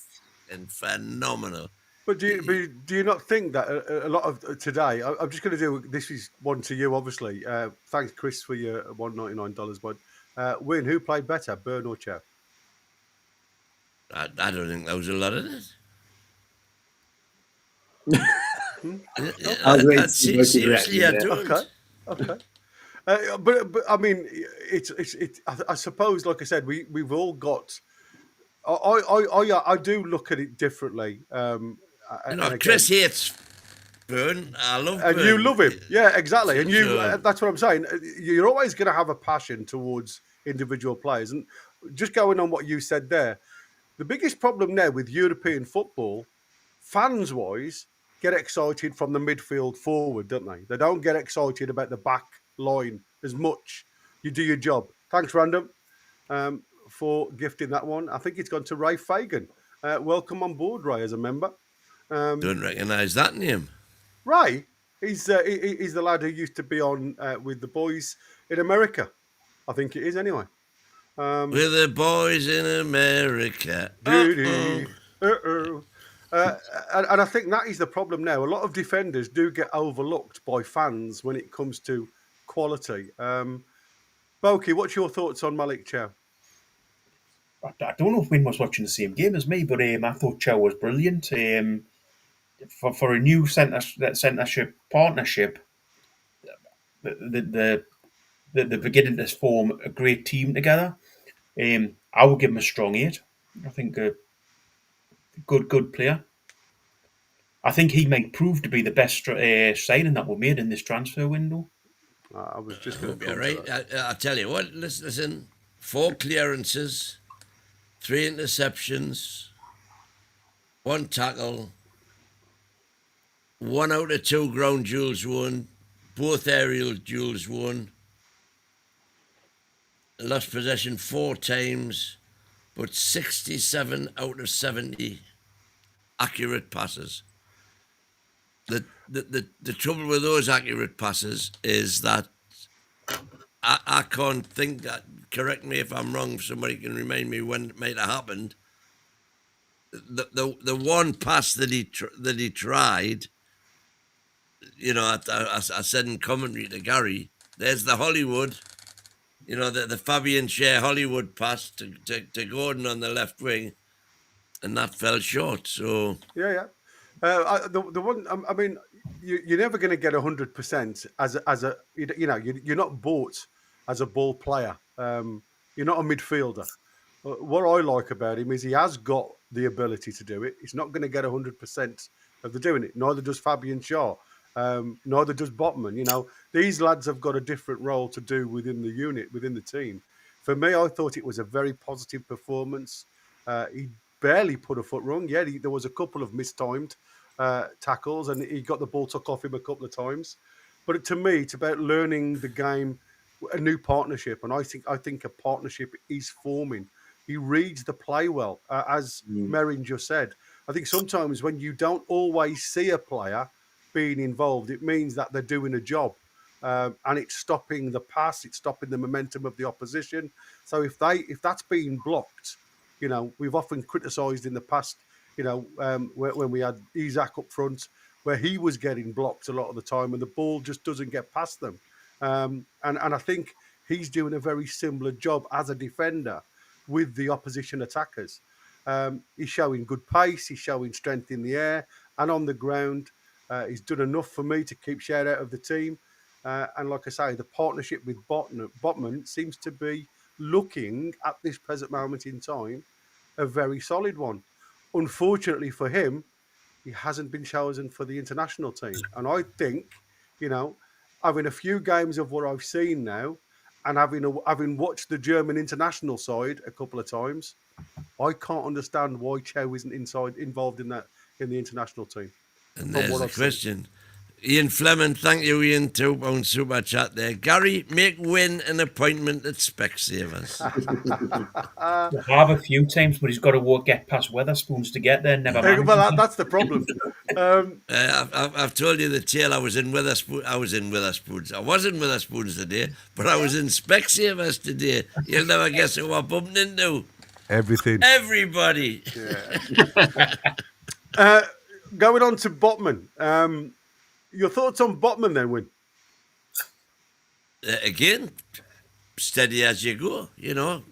phenomenal.
But do you not think that a lot of today? I'm just going to do this. Is one to you, obviously. Thanks, Chris, for your $199. But Win, who played better, Burn or Chow?
I don't think there was a lot of it. Seriously, I don't.
Okay. But I mean, I suppose, like I said, we've all got. I do look at it differently.
Chris hates Burn. I love Burn.
And you love him. Yeah, exactly. And that's what I'm saying. You're always going to have a passion towards individual players. And just going on what you said there, the biggest problem now with European football, fans-wise, get excited from the midfield forward, don't they? They don't get excited about the back line as much. You do your job. Thanks, Random, for gifting that one. I think it's gone to Ray Fagan. Welcome on board, Ray, as a member.
Don't recognise that name.
Ray, he's the lad who used to be on with the boys in America. I think it is anyway.
With the boys in America.
And I think that is the problem now. A lot of defenders do get overlooked by fans when it comes to quality. Boki, what's your thoughts on Malik Chow?
I don't know if Win was watching the same game as me, but I thought Chow was brilliant. For a new centreship partnership, they're beginning to form a great team together. I would give him a strong 8. I think a good player. I think he might prove to be the best signing that we made in this transfer window.
I was just going to be
right. I'll tell you what. Listen, 4 clearances, 3 interceptions, 1 tackle, 1 out of 2 ground duels won, both aerial duels won. Lost possession 4 times, but 67 out of 70 accurate passes. The trouble with those accurate passes is that I can't think that. Correct me if I'm wrong. If somebody can remind me when it might have happened. The one pass that he tried, I said in commentary to Gary, there's the Hollywood, the Fabian Schär Hollywood pass to Gordon on the left wing, and that fell short. So
yeah. The one, I mean, you're never going to get 100% as a you're not bought as a ball player. You're not a midfielder. What I like about him is he has got the ability to do it. He's not going to get 100% of the doing it. Neither does Fabian Schär. Neither does Botman. These lads have got a different role to do within the unit, within the team. For me, I thought it was a very positive performance. He barely put a foot wrong. Yeah, there was a couple of mistimed tackles, and he got the ball took off him a couple of times. But to me, it's about learning the game, a new partnership, and I think a partnership is forming. He reads the play well, as Merrin just said. I think sometimes when you don't always see a player being involved, it means that they're doing a job, and it's stopping the pass, it's stopping the momentum of the opposition. So if that's being blocked, we've often criticised in the past, when we had Isaac up front, where he was getting blocked a lot of the time, and the ball just doesn't get past them. And I think he's doing a very similar job as a defender with the opposition attackers. He's showing good pace, he's showing strength in the air and on the ground. He's done enough for me to keep Schär out of the team. And like I say, the partnership with Botman seems to be looking, at this present moment in time, a very solid one. Unfortunately for him, he hasn't been chosen for the international team. And I think, having a few games of what I've seen now, and having watched the German international side a couple of times, I can't understand why Chow isn't involved in the international team.
And
From
there's
what
the
I've seen.
question. Ian Fleming, thank you, Ian, £2 super chat there. Gary, make Win an appointment at Specsavers.
I have a few times, but he's got to get past Weatherspoons to get there. Never mind.
Well, that's the problem.
I've told you the tale. I was in Weatherspoons. I was in Weatherspoons today, but I was in Specsavers today. You'll never guess who I bumped into.
Everything.
Everybody.
Going on to Botman. Your thoughts on Botman then, Win?
Again, steady as you go.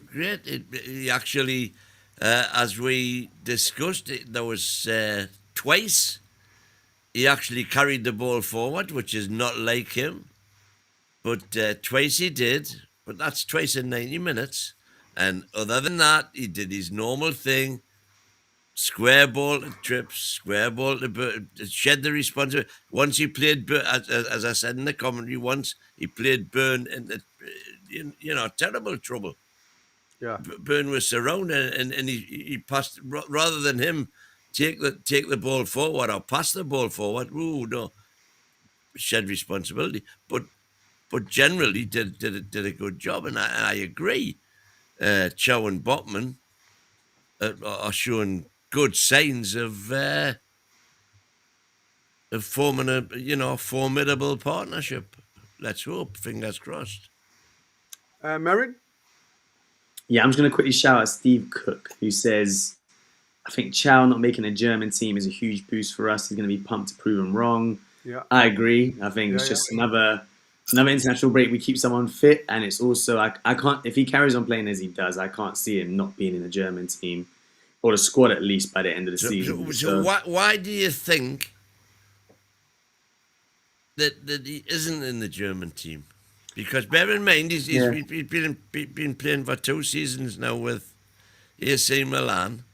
Great. He actually, as we discussed, there was twice he actually carried the ball forward, which is not like him. But twice he did. But that's twice in 90 minutes. And other than that, he did his normal thing. Square ball to trips, square ball to Burn, shed the responsibility. Once he played, as I said in the commentary, once he played Burn in the, terrible trouble.
Yeah.
Burn was surrounded, and he passed, rather than him take the ball forward or pass the ball forward. Ooh, no, shed responsibility. But generally did a good job, and I agree. Chow and Botman are showing good signs of forming a formidable partnership. Let's hope. Fingers crossed.
Merrin?
Yeah, I'm just going to quickly shout out Steve Cook, who says, I think Chow not making a German team is a huge boost for us. He's going to be pumped to prove him wrong.
Yeah,
I agree. I think it's just another international break. We keep someone fit, and it's also I can't, if he carries on playing as he does, I can't see him not being in the German team or the squad at least by the end of the season.
So why do you think that he isn't in the German team? Because bear in mind he's been playing for 2 seasons now with AC Milan.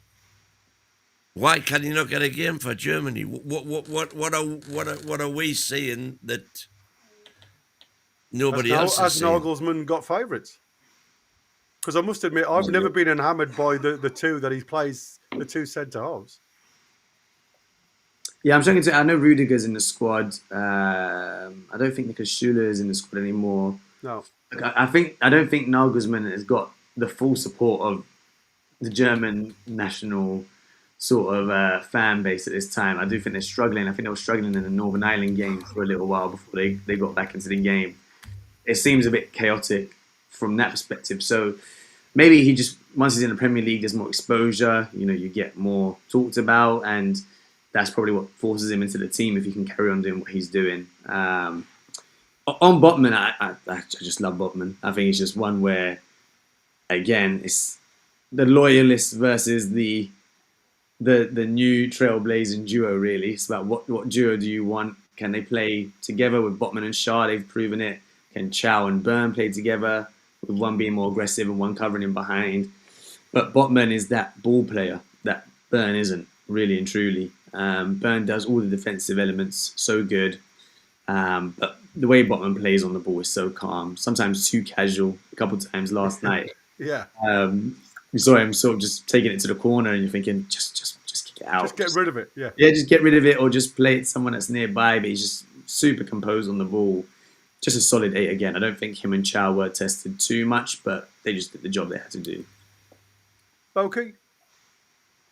Why can he not get a game for Germany? What are we seeing that nobody else is seeing?
Has Nagelsmann got favourites? Because I must admit, I've never been enamored by the two that he plays, the 2 centre halves.
Yeah, I'm trying to. I know Rudiger's in the squad. I don't think Niklas Süle is in the squad anymore.
No,
I don't think Nagelsmann has got the full support of the German national sort of fan base at this time. I do think they're struggling. I think they were struggling in the Northern Ireland game for a little while before they got back into the game. It seems a bit chaotic from that perspective. So maybe he just, once he's in the Premier League, there's more exposure. You get more talked about, and that's probably what forces him into the team if he can carry on doing what he's doing. On Botman, I just love Botman. I think it's just one where, again, it's the loyalists versus the new trailblazing duo, really. It's about what duo do you want? Can they play together with Botman and Shah? They've proven it. Can Chow and Burn play together, with one being more aggressive and one covering him behind? But Botman is that ball player that Burn isn't, really and truly. Burn does all the defensive elements so good. But the way Botman plays on the ball is so calm, sometimes too casual. A couple of times last night.
Yeah.
We saw him sort of just taking it to the corner, and you're thinking, just kick it out.
Just get rid of it. Yeah.
Yeah, just get rid of it, or just play it to someone that's nearby. But he's just super composed on the ball. Just a solid 8 again. I don't think him and Chow were tested too much, but they just did the job they had to do.
Okay.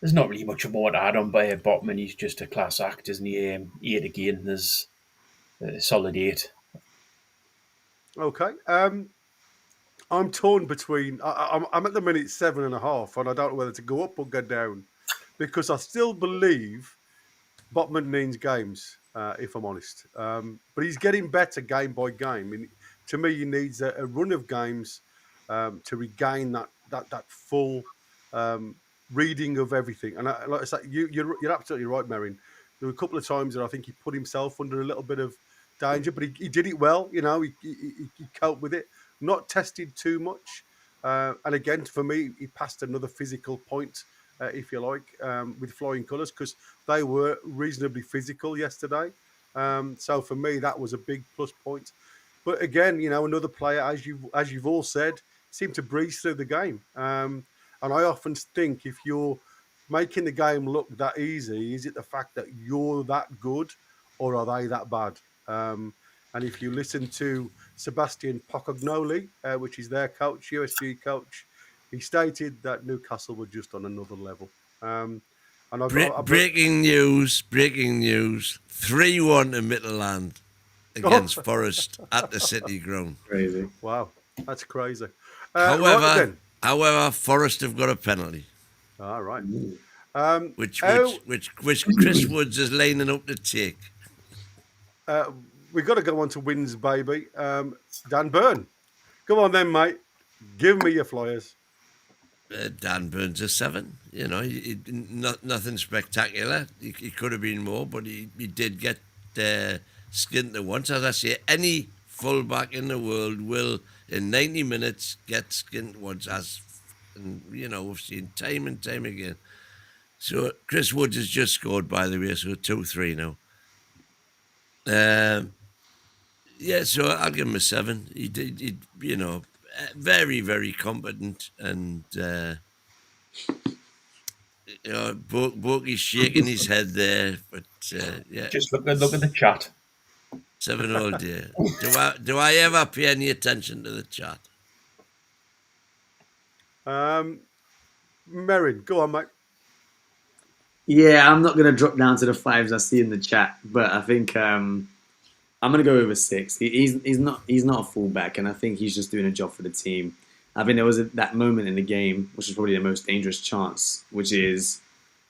There's not really much more to add on by Botman. He's just a class act, isn't he? 8 again. There's a solid 8.
Okay. I'm torn between. I'm at the minute 7.5, and I don't know whether to go up or go down, because I still believe Botman needs games. If I'm honest, but he's getting better game by game. I mean, to me, he needs a run of games to regain that full reading of everything. And like I say, you're absolutely right, Merrin. There were a couple of times that I think he put himself under a little bit of danger, but he did it well. He coped with it. Not tested too much, and again, for me, he passed another physical point. If you like, with flying colours, because they were reasonably physical yesterday. So for me, that was a big plus point. But again, another player, as you've all said, seemed to breeze through the game. And I often think, if you're making the game look that easy, is it the fact that you're that good, or are they that bad? And if you listen to Sebastian Pocognoli, which is their coach, USG coach, he stated that Newcastle were just on another level. And
Breaking news! 3-1 to Midland against Forest at the City Ground.
Crazy.
Wow, that's crazy.
However, Forest have got a penalty.
All right.
Which Chris Woods is lining up to take.
We've got to go on to wins, baby. Dan Burn. Come on then, mate. Give me your Flyers.
Dan Burn's a 7. Nothing spectacular. He could have been more, but he did get skinned to once. As I say, any fullback in the world will, in 90 minutes, get skinned once. We've seen time and time again. So Chris Woods has just scored, by the way, so 2-3 now. So I'll give him a 7. He did, very, very competent, and Borky's shaking his head there, but yeah.
Just look at the chat.
7 all day. Do I ever pay any attention to the chat?
Merrin, go on, mate.
Yeah, I'm not going to drop down to the 5s I see in the chat, but I think I'm going to go over 6. He's not a fullback, and I think he's just doing a job for the team. I think there was that moment in the game, which is probably the most dangerous chance, which is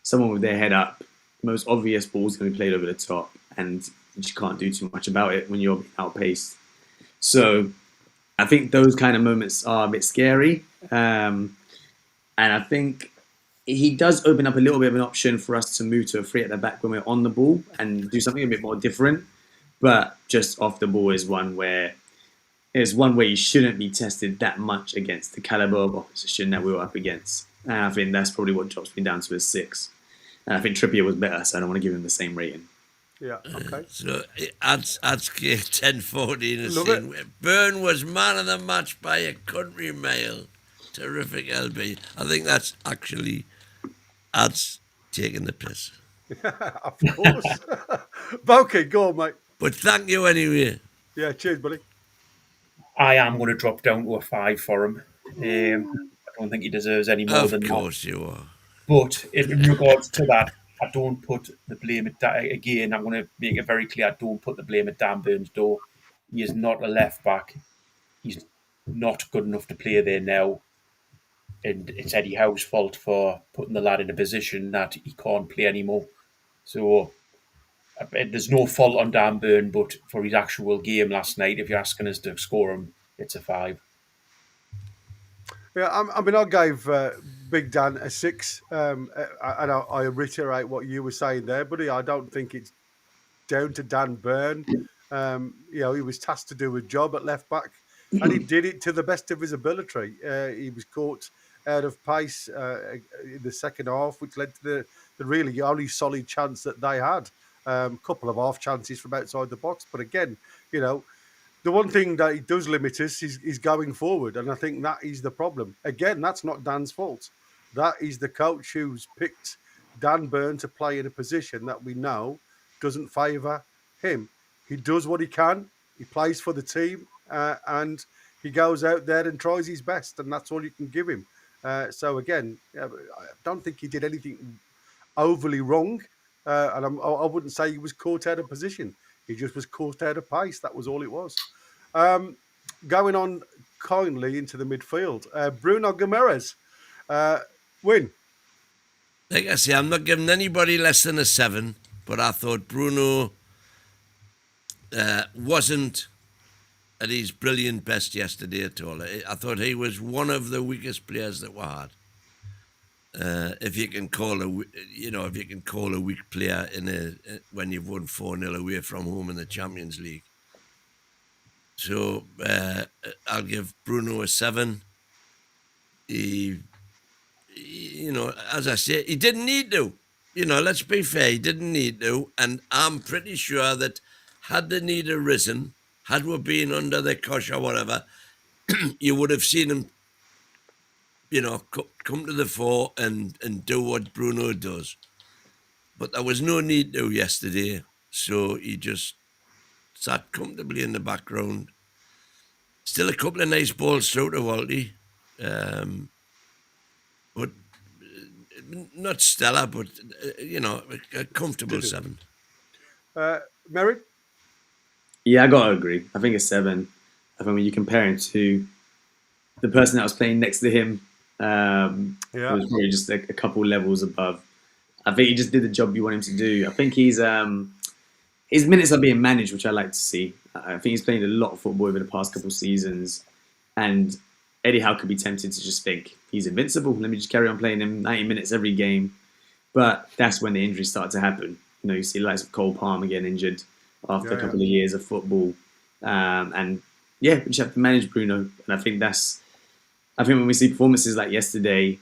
someone with their head up. The most obvious ball's going to be played over the top, and you just can't do too much about it when you're being outpaced. So I think those kind of moments are a bit scary, and I think he does open up a little bit of an option for us to move to a 3 at the back when we're on the ball and do something a bit more different. But just off the ball is one where you shouldn't be tested that much against the caliber of opposition that we were up against. And I think that's probably what drops me down to a 6. And I think Trippier was better, so I don't want to give him the same rating.
Yeah, okay.
So adds 10-14.
Love it.
Byrne was man of the match by a country mile. Terrific, LB. I think that's actually adds taking the piss.
Of course. Bokeh, go on, mate.
But thank you anyway.
Yeah, cheers, buddy.
I am going to drop down to a 5 for him. I don't think he deserves any more than that.
Of course you are.
But in regards to that, I don't put the blame at again. I'm going to make it very clear. I don't put the blame at Dan Burns' door. He is not a left back. He's not good enough to play there now. And it's Eddie Howe's fault for putting the lad in a position that he can't play anymore. So there's no fault on Dan Burn, but for his actual game last night, if you're asking us to score him, it's a 5.
Yeah, I gave Big Dan a 6, and I reiterate what you were saying there, buddy. I don't think it's down to Dan Burn. He was tasked to do a job at left back, and he did it to the best of his ability. He was caught out of pace in the second half, which led to the really only solid chance that they had. A couple of half chances from outside the box, but again, the one thing that it does limit us is going forward, and I think that is the problem. Again, that's not Dan's fault. That is the coach who's picked Dan Burn to play in a position that we know doesn't favour him. He does what he can. He plays for the team, and he goes out there and tries his best, and that's all you can give him. So again, I don't think he did anything overly wrong, and I wouldn't say he was caught out of position. He just was caught out of pace. That was all it was. Going on kindly into the midfield, Bruno Guimaraes, win.
Like I say, I'm not giving anybody less than a 7, but I thought Bruno wasn't at his brilliant best yesterday at all. I thought he was one of the weakest players that we had. If you can call a weak player when you've won 4-0 away from home in the Champions League. So I'll give Bruno a 7. He, as I say, he didn't need to. Let's be fair, he didn't need to. And I'm pretty sure that had the need arisen, had we been under the cosh or whatever, you would have seen him, come to the fore and do what Bruno does. But there was no need to yesterday, so he just sat comfortably in the background. Still a couple of nice balls through to Walty, but not stellar, but a comfortable 7.
Merritt?
Yeah, I gotta agree. I think a 7. I think when you compare him to the person that was playing next to him, it was probably just a couple levels above. I think he just did the job you want him to do. I think his minutes are being managed, which I like to see. I think he's playing a lot of football over the past couple of seasons, and Eddie Howe could be tempted to just think he's invincible. Let me just carry on playing him 90 minutes every game. But that's when the injuries start to happen. You see the likes of Cole Palmer getting injured after a couple of years of football, and we just have to manage Bruno. And I think when we see performances like yesterday,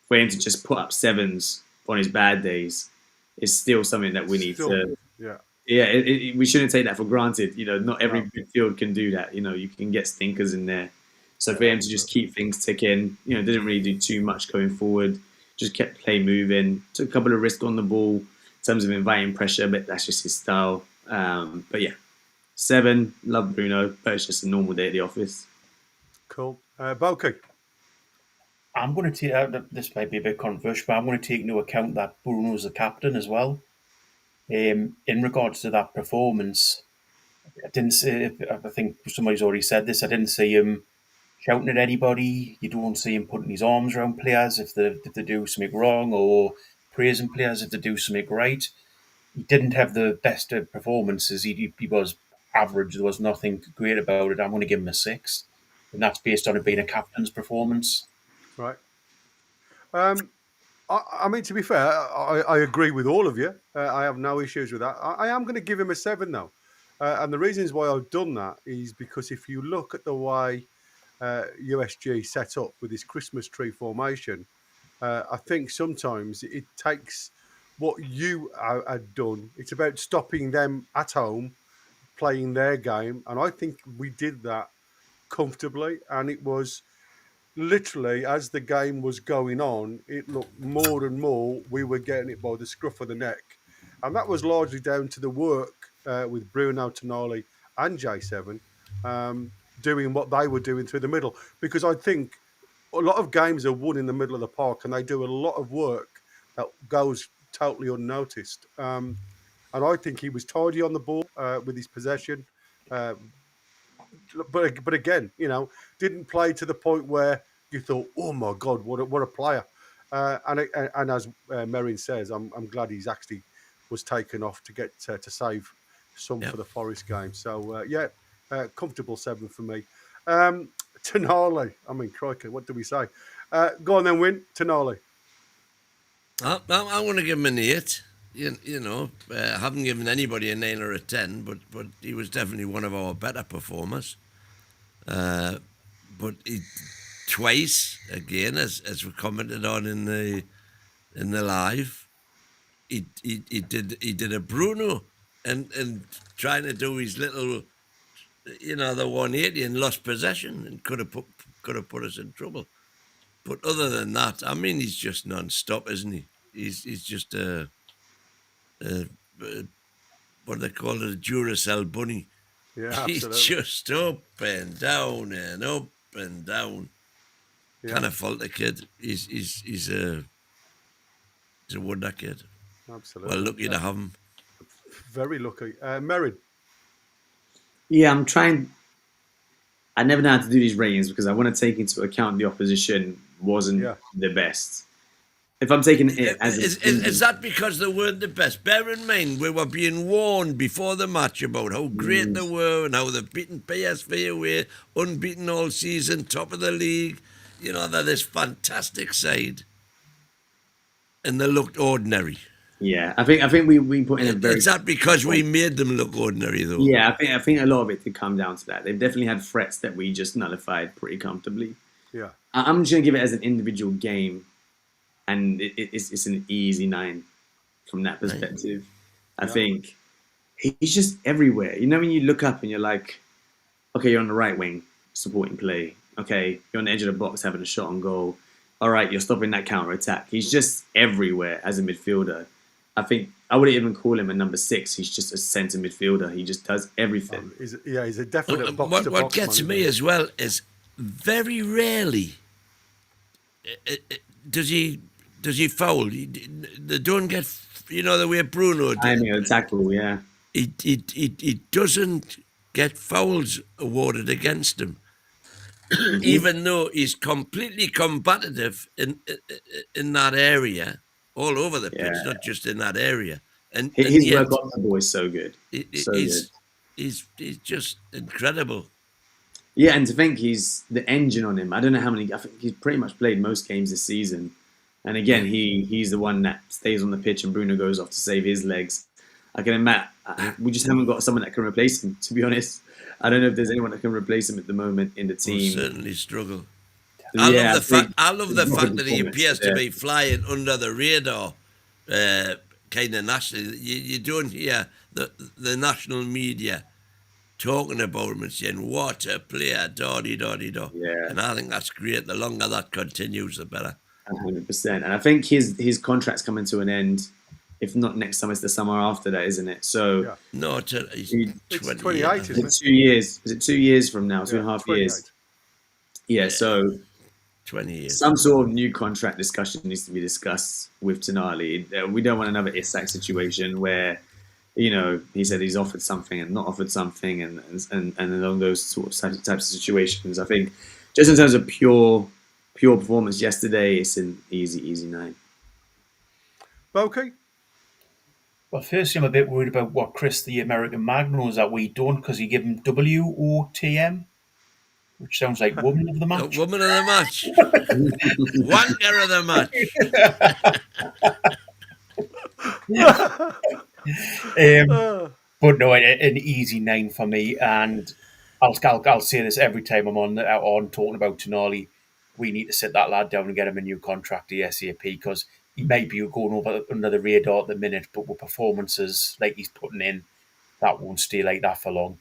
for him to just put up 7s on his bad days is still something that we need to. We shouldn't take that for granted. Not every midfield can do that. You can get stinkers in there. So for him to just keep things ticking, didn't really do too much going forward. Just kept play moving. Took a couple of risks on the ball in terms of inviting pressure, but that's just his style. But yeah, 7. Love Bruno, but it's just a normal day at the office.
Cool. Balky?
I'm going to take, this might be a bit controversial, but I'm going to take into account that Bruno's the captain as well. In regards to that performance, I think somebody's already said this, I didn't see him shouting at anybody. You don't see him putting his arms around players if they do something wrong, or praising players if they do something right. He didn't have the best of performances. He was average. There was nothing great about it. I'm going to give him a 6. And that's based on it being a captain's performance.
Right. I mean, to be fair, I agree with all of you. I have no issues with that. I am going to give him a 7 though. And the reasons why I've done that is because if you look at the way USG set up with this Christmas tree formation, I think sometimes it takes what you had done. It's about stopping them at home, playing their game. And I think we did that comfortably. And it was literally, as the game was going on, it looked more and more we were getting it by the scruff of the neck. And that was largely down to the work with Bruno, Tonali and J7 doing what they were doing through the middle. Because I think a lot of games are won in the middle of the park and they do a lot of work that goes totally unnoticed. And I think he was tidy on the ball with his possession. But again, didn't play to the point where you thought, oh my God, what a player. And as Merrin says, I'm glad he's actually was taken off to get to save some for the Forest game. So comfortable 7 for me. Tonali, I mean, crikey, what do we say? Go on then, Win. Tonali.
I want to give him an 8. I haven't given anybody a 9 or a 10, but he was definitely one of our better performers. But he twice again, as we commented on in the live, he did a Bruno and trying to do his little, the 180 and lost possession and could have put us in trouble. But other than that, I mean, he's just non-stop, isn't he? He's just what they call it, a Duracell bunny.
Yeah, absolutely.
He's just up and down and up and down. Yeah. Can't fault the kid. He's a wonder kid.
Absolutely.
Well, lucky to have him.
Very lucky. Merrin.
Yeah, I'm trying. I never know how to do these ratings because I want to take into account the opposition wasn't the best. If I'm taking it as
is that because they weren't the best? Bear in mind, we were being warned before the match about how great they were and how they've beaten PSV away, unbeaten all season, top of the league. They're this fantastic side, and they looked ordinary.
Yeah, I think we put in a very.
Is that because we made them look ordinary, though?
Yeah, I think a lot of it did come down to that. They've definitely had threats that we just nullified pretty comfortably.
Yeah,
I'm just gonna give it as an individual game. And it's an easy 9 from that perspective. I think he's just everywhere. You know, when you look up and you're like, okay, you're on the right wing, supporting play. Okay, you're on the edge of the box having a shot on goal. All right, you're stopping that counter attack. He's just everywhere as a midfielder. I think I wouldn't even call him a number 6. He's just a centre midfielder. He just does everything.
He's a definite box to box.
What gets me as well is very rarely does he foul. They don't get, the way Bruno did.
Timing of the tackle, yeah.
He doesn't get fouls awarded against him, even though he's completely combative in that area, all over the pitch, not just in that area. And
his work off the ball is so good.
He's just incredible.
Yeah, and to think he's the engine on him. I don't know how many. I think he's pretty much played most games this season. And again, he's the one that stays on the pitch, and Bruno goes off to save his legs. I can imagine we just haven't got someone that can replace him. To be honest, I don't know if there's anyone that can replace him at the moment in the team.
We'll certainly struggle. I love the fact that he appears to be flying under the radar, kind of nationally. You don't hear the national media talking about him and saying, what a player, da-dee-da-dee-da.
Yeah.
And I think that's great. The longer that continues, the better.
100%. And I think his contract's coming to an end. If not next summer, it's the summer after that, isn't it? So
no, he's
28, isn't it?
2 years. Is it 2 years from now? 2.5 years. Yeah, so
20 years.
Some sort of new contract discussion needs to be discussed with Tonali. We don't want another Isak situation where, he said he's offered something and not offered something, and along those sort of types of situations. I think just in terms of pure performance yesterday, it's an easy 9.
Bokey?
Well, firstly, I'm a bit worried about what Chris, the American Mag, knows that we don't, because he gave him WOTM, which sounds like woman of the match.
Woman of the match. Wanker of the
match. But no, an easy 9 for me. And I'll say this every time I'm on talking about Tonali. We need to sit that lad down and get him a new contract ASAP, because he may be going over under the radar at the minute, but with performances like he's putting in, that won't stay like that for long.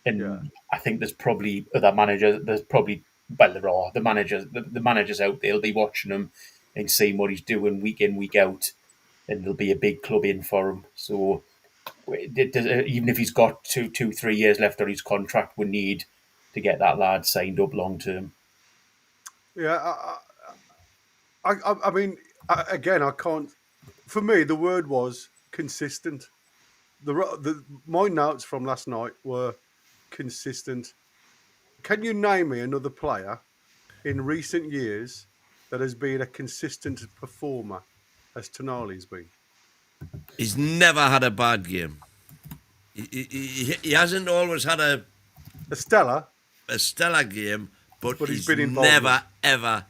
And I think there's probably other managers. There are the managers out there. They'll be watching him and seeing what he's doing week in, week out, and there'll be a big club in for him. So even if he's got 2-3 years left on his contract, we need to get that lad signed up long term.
Yeah, I mean, again, I can't. For me, the word was consistent. My notes from last night were consistent. Can you name me another player in recent years that has been a consistent performer as Tonali's been?
He's never had a bad game. He hasn't always had a stellar game, but he's been involved. Never ever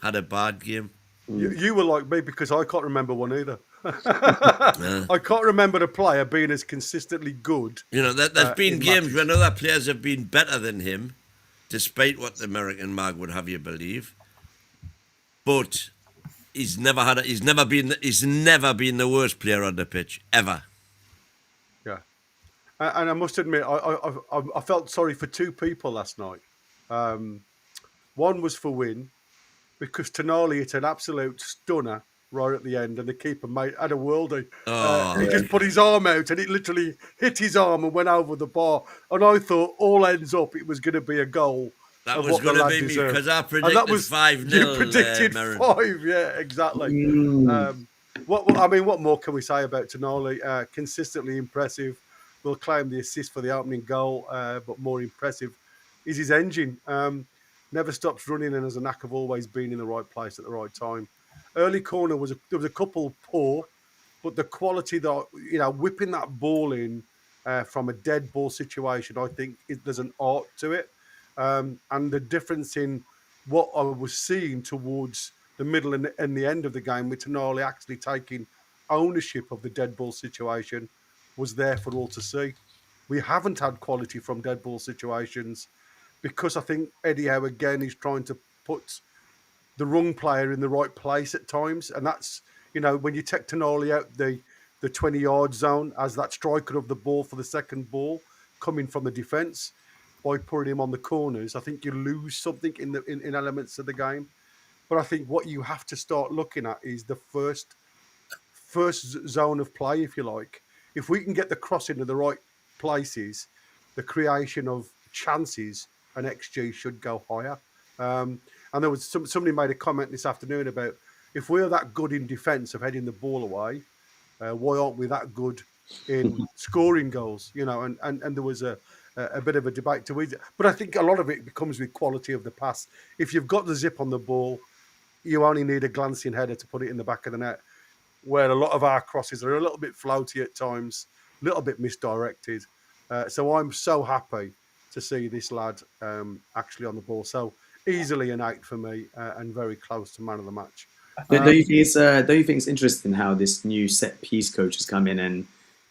had a bad game.
You were like me, because I can't remember one either. I can't remember a player being as consistently good.
There's been games when other players have been better than him, despite what the American Mag would have you believe. But he's never been the worst player on the pitch ever.
Yeah, and I must admit, I felt sorry for two people last night. One was for Wynne, because Tonali hit an absolute stunner right at the end, and the keeper had a worldie. He just put his arm out, and it literally hit his arm and went over the bar. And I thought, all ends up, it was going to be a goal.
That was going to be me, because I predicted 5-0.
You predicted 5, yeah, exactly. What more can we say about Tonali? Consistently impressive. We'll claim the assist for the opening goal, but more impressive is his engine. Never stops running, and has a knack of always being in the right place at the right time. Early corner there was a couple poor, but the quality that whipping that ball in from a dead ball situation, I think there's an art to it, and the difference in what I was seeing towards the middle and the end of the game, with Tonali actually taking ownership of the dead ball situation, was there for all to see. We haven't had quality from dead ball situations, because I think Eddie Howe again is trying to put the wrong player in the right place at times, and that's when you take Tonali out the the 20-yard zone as that striker of the ball for the second ball coming from the defence by putting him on the corners. I think you lose something in elements of the game. But I think what you have to start looking at is the first zone of play, if you like. If we can get the cross into the right places, the creation of chances and XG should go higher. And there was somebody made a comment this afternoon about if we're that good in defence of heading the ball away, why aren't we that good in scoring goals? You know, and there was a bit of a debate to it. But I think a lot of it comes with quality of the pass. If you've got the zip on the ball, you only need a glancing header to put it in the back of the net, where a lot of our crosses are a little bit floaty at times, a little bit misdirected. So I'm so happy to see this lad actually on the ball. So easily an 8 for me and very close to man of the match.
Don't you think it's interesting how this new set piece coach has come in and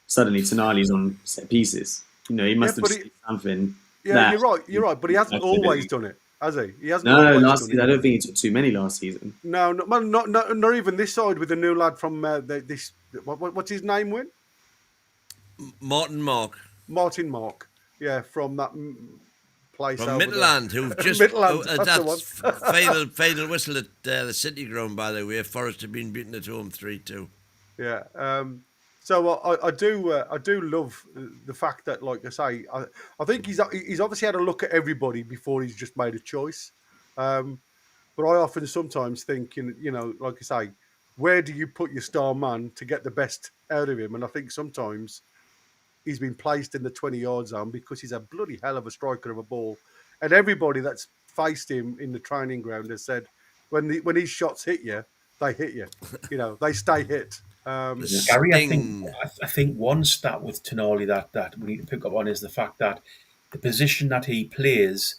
suddenly Tonali's on set pieces? You know, he must have seen something.
Yeah, you're right. But he hasn't always done it, has he? He hasn't.
No, last season I don't think he took too many last season.
No, not even this side with the new lad from this. What's his name? Win?
Martin Mark.
Yeah, from that place
from
over
Midland,
there.
who've just that's final whistle at the City Ground. By the way, Forest have been beaten at home 3-2.
Yeah. So I do love the fact that, like I say, I think he's obviously had a look at everybody before he's just made a choice. But I often sometimes think, you know, like I say, where do you put your star man to get the best out of him? And I think sometimes he's been placed in the 20-yard zone because he's a bloody hell of a striker of a ball. And everybody that's faced him in the training ground has said, when his shots hit you, they hit you. You know, they stay hit.
Gary, I think one stat with Tonali that we need to pick up on is the fact that the position that he plays,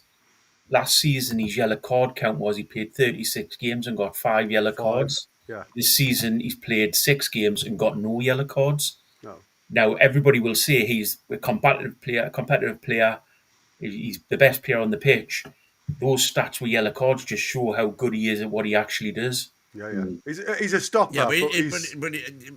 last season his yellow card count was he played 36 games and got 5 yellow cards.
Yeah.
This season he's played 6 games and got no yellow cards.
No.
Now everybody will say he's a competitive player. He's the best player on the pitch. Those stats with yellow cards just show how good he is at what he actually does.
Yeah. He's a stopper.
Yeah, but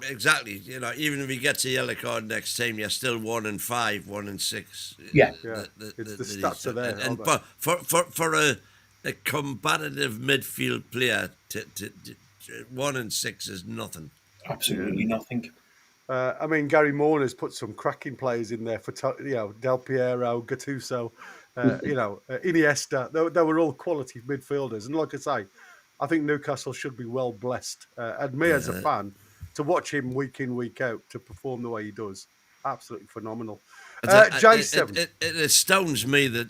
exactly. You know, even if he gets a yellow card next time, you're still 1 and 5, 1 and 6.
Yeah.
It's the stats are there.
And for a combative midfield player, to 1 and 6 is nothing.
Absolutely nothing.
I mean, Gary Moore put some cracking players in there for Del Piero, Gattuso, Iniesta. They were all quality midfielders, and like I say, I think Newcastle should be well blessed. And me as a fan, to watch him week in, week out, to perform the way he does, absolutely phenomenal. J7.
It astounds me that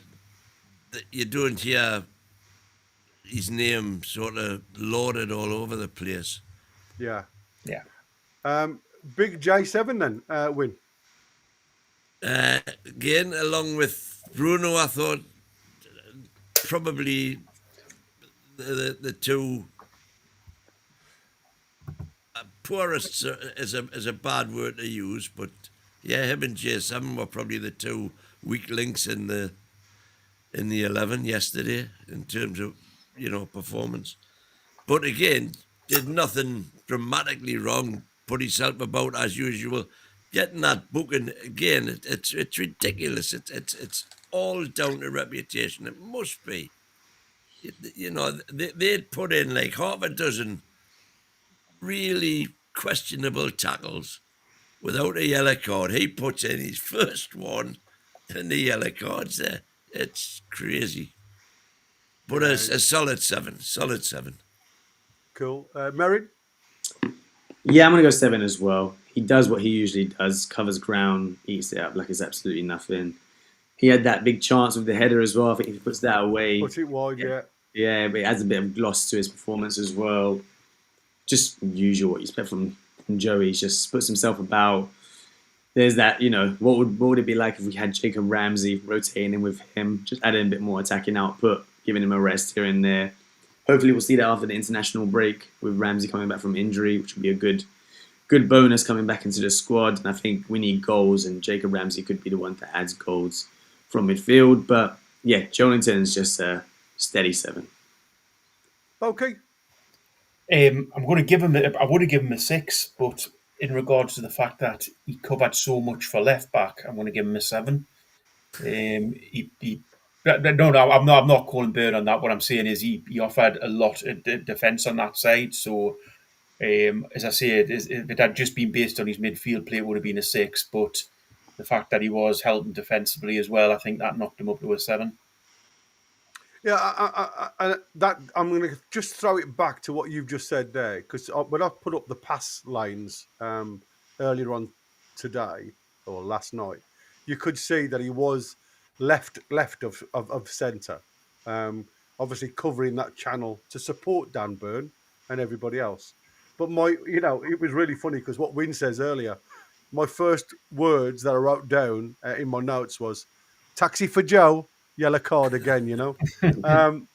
you don't hear his name sort of lauded all over the place.
Yeah. Big J7 then, Win.
Again, along with Bruno, I thought probably the two poorest is a bad word to use, but yeah, him and J7 were probably the two weak links in the 11 yesterday in terms of performance. But again, did nothing dramatically wrong. Put himself about as usual. Getting that booking again, it's ridiculous. It's all down to reputation. It must be. They'd put in like half a dozen really questionable tackles without a yellow card. He puts in his first one and the yellow card's there. It's crazy. But a solid 7.
Cool. Merrin?
Yeah, I'm going to go 7 as well. He does what he usually does, covers ground, eats it up like it's absolutely nothing. He had that big chance with the header as well. I think if he puts that away.
Puts it wide, yeah.
Yeah, but it adds a bit of gloss to his performance as well. Just usual what you expect from Joey. He just puts himself about. There's that, what would it be like if we had Jacob Ramsey rotating in with him, just adding a bit more attacking output, giving him a rest here and there. Hopefully we'll see that after the international break with Ramsey coming back from injury, which would be a good bonus coming back into the squad. And I think we need goals, and Jacob Ramsey could be the one that adds goals from midfield. But yeah, Joelinton's just a steady 7.
Okay.
I'm going to give him. I would have given him a 6, but in regards to the fact that he covered so much for left back, I'm going to give him a 7. No, I'm not calling Bird on that. What I'm saying is he offered a lot of defence on that side. So, as I say, if it had just been based on his midfield play, it would have been a 6. But the fact that he was helping defensively as well, I think that knocked him up to a 7.
Yeah, I'm going to just throw it back to what you've just said there, because when I put up the pass lines earlier on today or last night, you could see that he was left of centre, obviously covering that channel to support Dan Burn and everybody else. But it was really funny because what Wynne says earlier, my first words that I wrote down in my notes was "Taxi for Joe." Yellow card again, and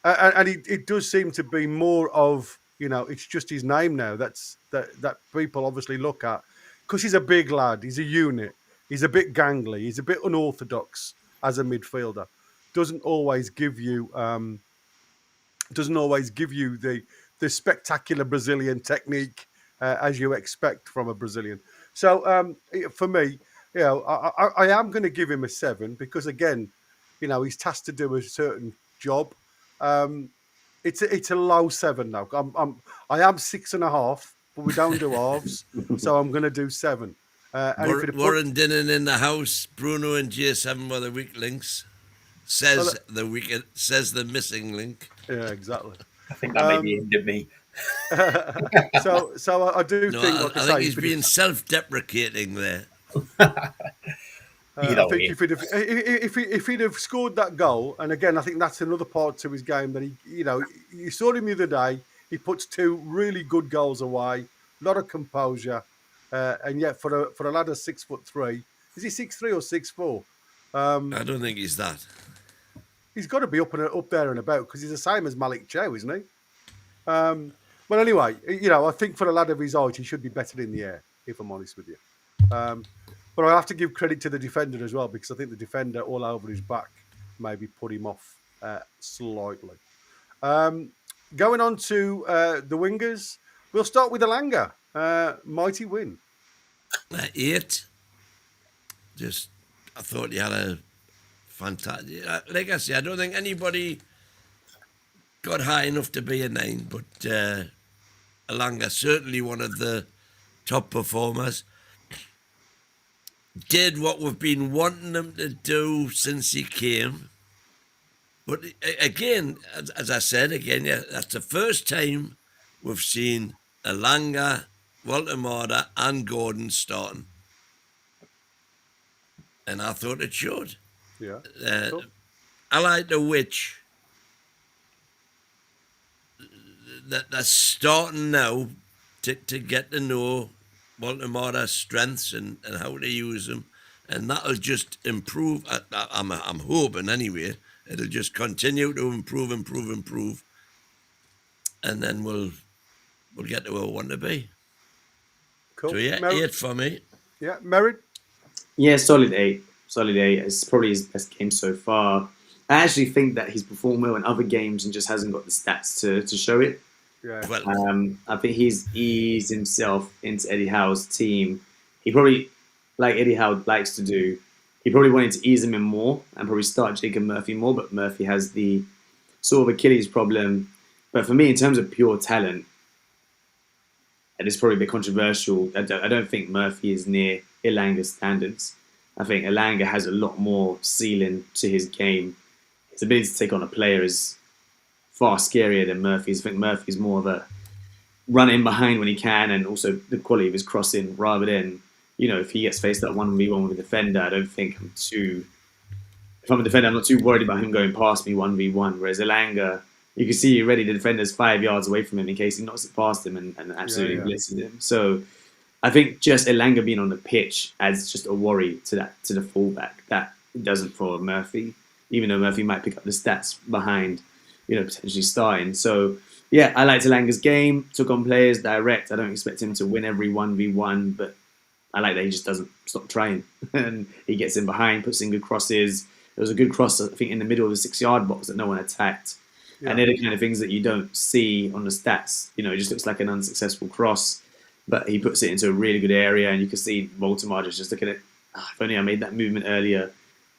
it does seem to be more of, it's just his name now that people obviously look at, because he's a big lad, he's a unit, he's a bit gangly, he's a bit unorthodox as a midfielder. Doesn't always give you the spectacular Brazilian technique as you expect from a Brazilian. So for me, I am going to give him a 7 because, again, he's tasked to do a certain job. It's a low 7 now. I am 6.5, but we don't do halves, so I'm going to do 7.
Warren Dinnan in the house. Bruno and J7 were the weak links. Says the missing link.
Yeah, exactly.
I think that may be aimed at me.
So I do think. Like
I think he's being self-deprecating there.
I think if he'd have scored that goal, and again, I think that's another part to his game that you saw him the other day. He puts 2 really good goals away, a lot of composure, and yet for a lad of 6'3", is he 6'3" or 6'4"?
I don't think he's that.
He's got to be up there and about because he's the same as Malik Chow, isn't he? But anyway, I think for a lad of his age, he should be better in the air, if I'm honest with you. But I have to give credit to the defender as well, because I think the defender all over his back maybe put him off slightly. Going on to the wingers, we'll start with Elanga. Mighty win.
8. I thought he had a fantastic. Like I say, I don't think anybody got high enough to be a 9, but Elanga, certainly one of the top performers. Did what we've been wanting him to do since he came. But again, as I said, that's the first time we've seen Elanga, Walter and Gordon starting. And I thought it showed.
Yeah.
Cool. I like the witch that's starting now to get to know Baltimore's strengths and how to use them, and that'll just improve. I'm hoping anyway. It'll just continue to improve, and then we'll get to where we want to be.
Cool.
So yeah, 8 for me.
Yeah, Merritt.
Yeah, solid 8. Solid 8. It's probably his best game so far. I actually think that he's performed well in other games and just hasn't got the stats to show it.
Yeah.
Well,
I think he's eased himself into Eddie Howe's team. He probably, like Eddie Howe likes to do, he probably wanted to ease him in more and probably start Jacob Murphy more, but Murphy has the sort of Achilles problem. But for me, in terms of pure talent, and it's probably a bit controversial, I don't think Murphy is near Elanga's standards. I think Elanga has a lot more ceiling to his game. His ability to take on a player is far scarier than Murphy's. I think Murphy's more of a run in behind when he can, and also the quality of his crossing, rather than, if he gets faced at 1v1 with a defender, I don't think if I'm a defender, I'm not too worried about him going past me 1v1. Whereas Elanga, you can see already the defender's 5 yards away from him in case he knocks it past him and absolutely blitzes him. So I think just Elanga being on the pitch adds just a worry to the fullback that it doesn't for Murphy, even though Murphy might pick up the stats behind, potentially starting. So yeah, I liked Elanga's game, took on players direct. I don't expect him to win every 1v1, but I like that he just doesn't stop trying. And he gets in behind, puts in good crosses. There was a good cross, I think, in the middle of the 6-yard box that no one attacked. Yeah. And they're the kind of things that you don't see on the stats. It just looks like an unsuccessful cross. but he puts it into a really good area, and you can see Baltimore just looking at. If only I made that movement earlier.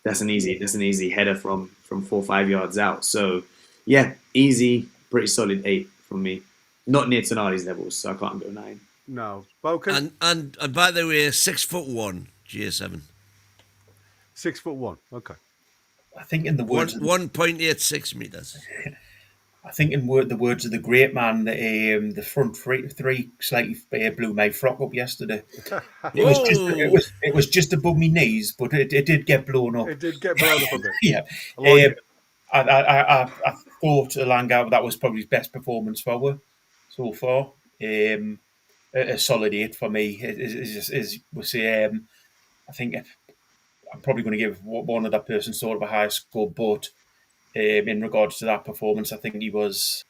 That's an easy header from 4 or 5 yards out. So yeah, easy, pretty solid 8 from me. Not near Tonali's levels, so I can't go 9.
No, spoken.
And by the way, 6'1", GA7.
6'1". Okay.
I think in the words,
1.86 meters.
I think in the words of the great man, the front three slightly blew my frock up yesterday. It was just above my knees, but it did get blown up.
It did get blown up a bit.
Yeah,
I like it.
I thought Elanga, that was probably his best performance forward so far. A solid 8 for me. I think I'm probably going to give one other person sort of a higher score, but in regards to that performance, I think he was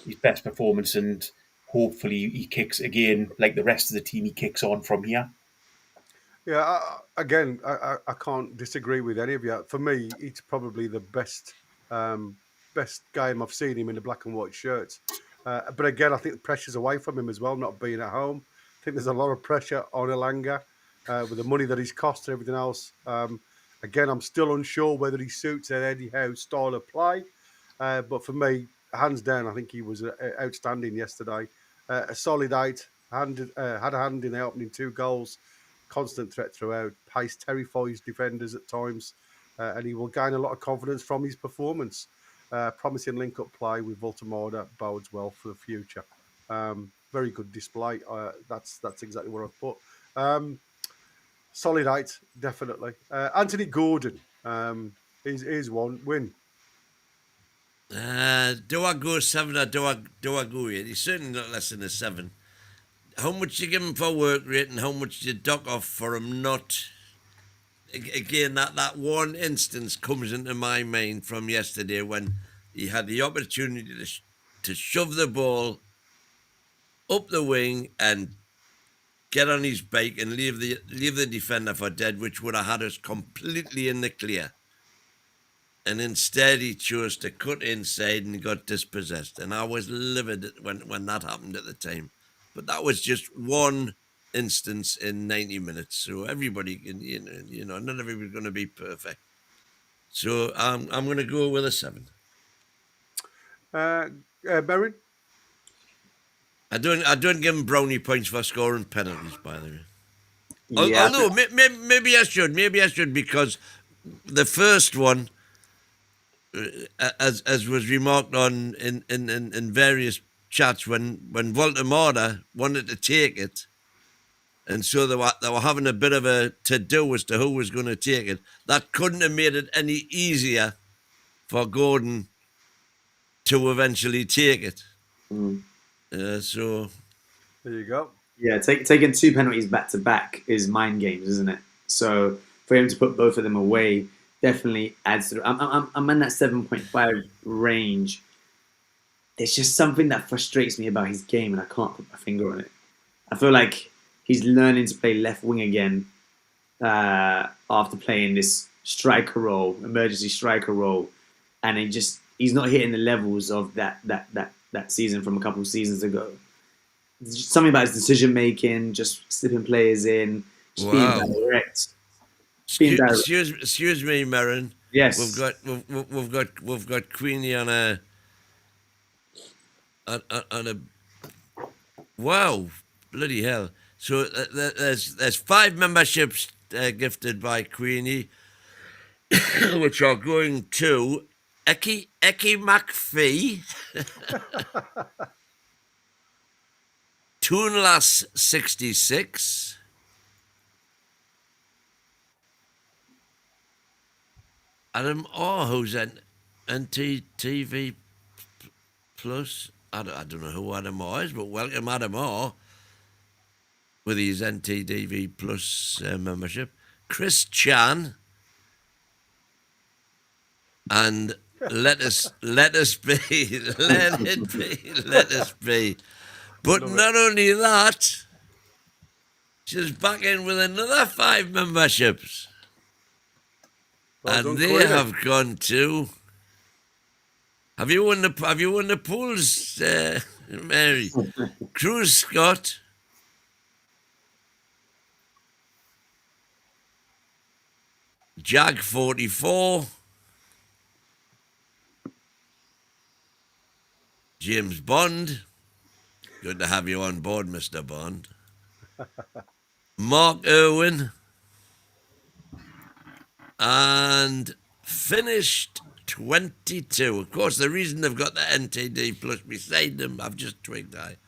his best performance, and hopefully he kicks again like the rest of the team. He kicks on from here.
Yeah, I can't disagree with any of you. For me, it's probably the best game I've seen him in the black and white shirts. But again, I think the pressure's away from him as well, not being at home. I think there's a lot of pressure on Elanga with the money that he's cost and everything else. Again, I'm still unsure whether he suits an Eddie Howe style of play. But for me, hands down, I think he was outstanding yesterday. A solid 8, had a hand in the opening 2 goals. Constant threat throughout. Pace terrifies defenders at times, and he will gain a lot of confidence from his performance. Promising link-up play with Baltimore bodes well for the future. Very good display. That's exactly what I've put. Solid 8, definitely. Anthony Gordon is one win.
Do I go 7 or do I go 8? He's certainly not less than a 7. How much you give him for work rate and how much you dock off for him not? Again, that one instance comes into my mind from yesterday when he had the opportunity to shove the ball up the wing and get on his bike and leave the defender for dead, which would have had us completely in the clear. And instead he chose to cut inside and got dispossessed. And I was livid when that happened at the time. But that was just one instance in 90 minutes. So everybody can, you know, not everybody's going to be perfect. So I'm going to go with a 7.
Merrin?
I don't give him brownie points for scoring penalties, by the way.
Yeah.
Although maybe I should, because the first one, as was remarked on in various chats, when Baltimore wanted to take it, and so they were having a bit of a to-do as to who was going to take it. That couldn't have made it any easier for Gordon to eventually take it. So
there you go.
Yeah, taking 2 penalties back to back is mind games, isn't it? So for him to put both of them away definitely adds to. I'm in that 7.5 range. There's just something that frustrates me about his game, and I can't put my finger on it. I feel like he's learning to play left wing again after playing this striker role, emergency striker role, and he's not hitting the levels of that season from a couple of seasons ago. There's just something about his decision making, just slipping players in, just being direct.
Excuse me, Merrin.
Yes,
we've got Queenie on a wow, bloody hell! So there's 5 memberships gifted by Queenie, which are going to Eki McPhee, Toonlass 66, Adam Orr, who's an NTTV Plus. I don't know who Adam Orr is, but welcome Adam Orr with his NTTV Plus membership. Chris Chan, and let it be. But not only that, she's back in with another 5 memberships.
Well
and
done,
they
Queenie.
have gone to. Have you won the pools, Mary? Cruz Scott, Jag 44. James Bond. Good to have you on board, Mr. Bond. Mark Irwin. And finished 22. Of course, the reason they've got the NTD plus beside them, I've just twigged that,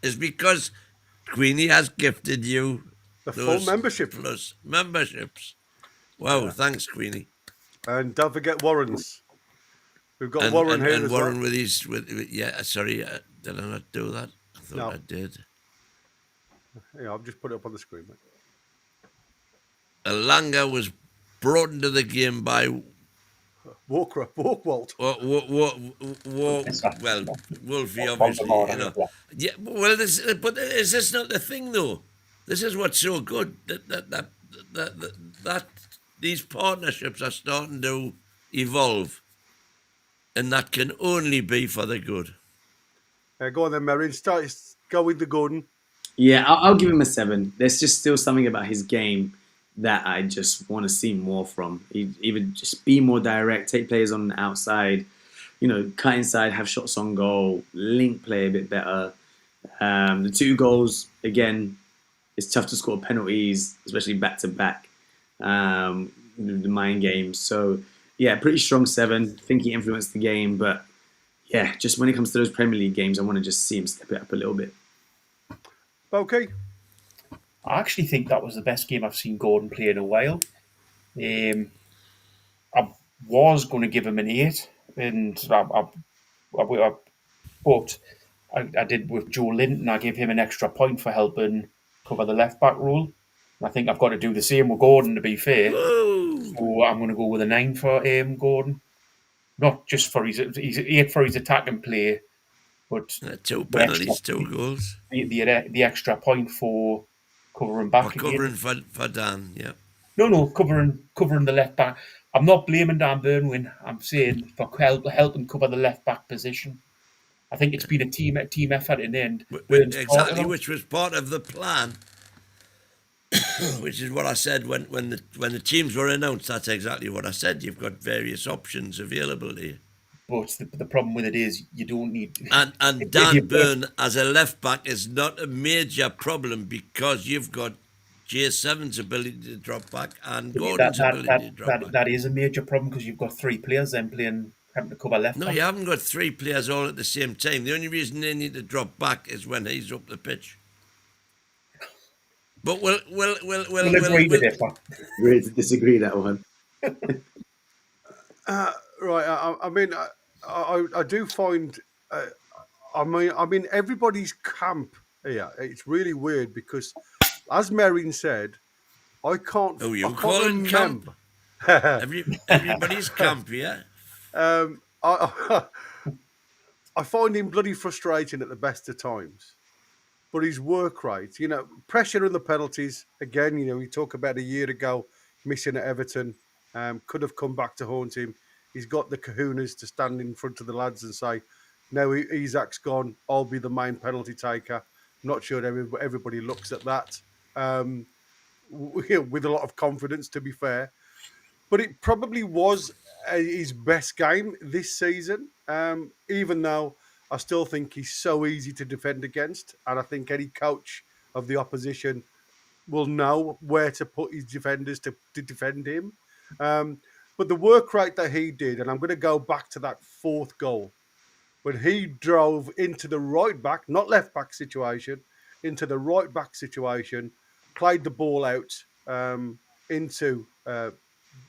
is because Queenie has gifted you
The full membership.
Plus memberships. Wow, thanks, Queenie.
And don't forget Warren's. We've got Warren here as
Warren
well.
with his, sorry, did I not do that? I thought
No.
I did.
Yeah, I've just put it up on the screen, mate.
Elanga was brought into the game by
Walkwalt.
well, Wolfie, obviously, you know. Yeah, well, but is this not the thing, though? This is what's so good that these partnerships are starting to evolve, and that can only be for the good.
Go on then, Merrin. Go with the Gordon.
Yeah, I'll give him a 7. There's just still something about his game that I just want to see more from. He even just be more direct, take players on the outside, cut inside, have shots on goal, link play a bit better. The 2 goals, again, it's tough to score penalties, especially back to back, the mind games. So, yeah, pretty strong 7. Think he influenced the game, but yeah, just when it comes to those Premier League games, I want to just see him step it up a little bit.
Okay.
I actually think that was the best game I've seen Gordon play in a while. I was going to give him an 8, but I did with Joe Linton. I gave him an extra point for helping cover the left back role. And I think I've got to do the same with Gordon, to be fair.
Whoa.
So I'm going to go with a 9 for Gordon. Not just for his 8 for his attacking play, but
2 penalties, 2 goals.
The extra point for covering back again.
Covering for Dan, yeah.
No, covering the left back. I'm not blaming Dan Burnwin. I'm saying for helping cover the left back position. I think it's been a team effort in the end.
Exactly, which was part of the plan. Which is what I said when the teams were announced. That's exactly what I said. You've got various options available to you.
But the problem with it is you don't need.
And Dan Burn as a left back is not a major problem because you've got J7's ability to drop back and Gordon's ability to drop back.
That is a major problem because you've got 3 players then having to cover left back.
No, you haven't got 3 players all at the same time. The only reason they need to drop back is when he's up the pitch. But we'll
agree with it.
Ready to disagree that one.
Right. I mean, I do find. I mean, everybody's camp here. It's really weird because, as Merrin said, I can't.
Oh, you
I
call
can't
it camp? Everybody's camp, yeah.
I find him bloody frustrating at the best of times. But his work rate, pressure and the penalties, again, we talk about a year ago, missing at Everton, could have come back to haunt him. He's got the kahunas to stand in front of the lads and say, no, Isaac's gone, I'll be the main penalty taker. I'm not sure everybody looks at that with a lot of confidence, to be fair. But it probably was his best game this season, even though I still think he's so easy to defend against. And I think any coach of the opposition will know where to put his defenders to defend him. But the work rate that he did, and I'm going to go back to that 4th goal, when he drove into the right back, not left back situation, into the right back situation, played the ball out into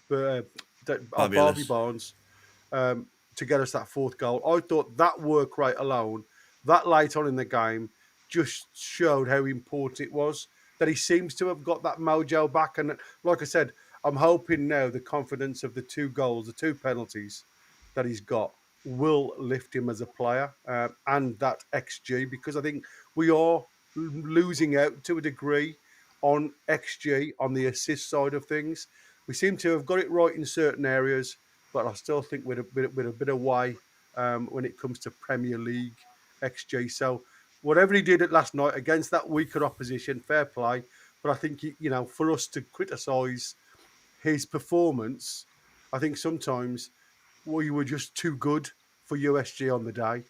Barbie Barnes to get us that 4th goal. I thought that work rate alone, that late on in the game, just showed how important it was that he seems to have got that mojo back. And like I said, I'm hoping now the confidence of the 2 goals, the 2 penalties that he's got will lift him as a player and that XG, because I think we are losing out to a degree on XG, on the assist side of things. We seem to have got it right in certain areas, but I still think we're a bit away when it comes to Premier League XG. So whatever he did last night against that weaker opposition, fair play. But I think, for us to criticise his performance, I think sometimes we were just too good for USG on the day.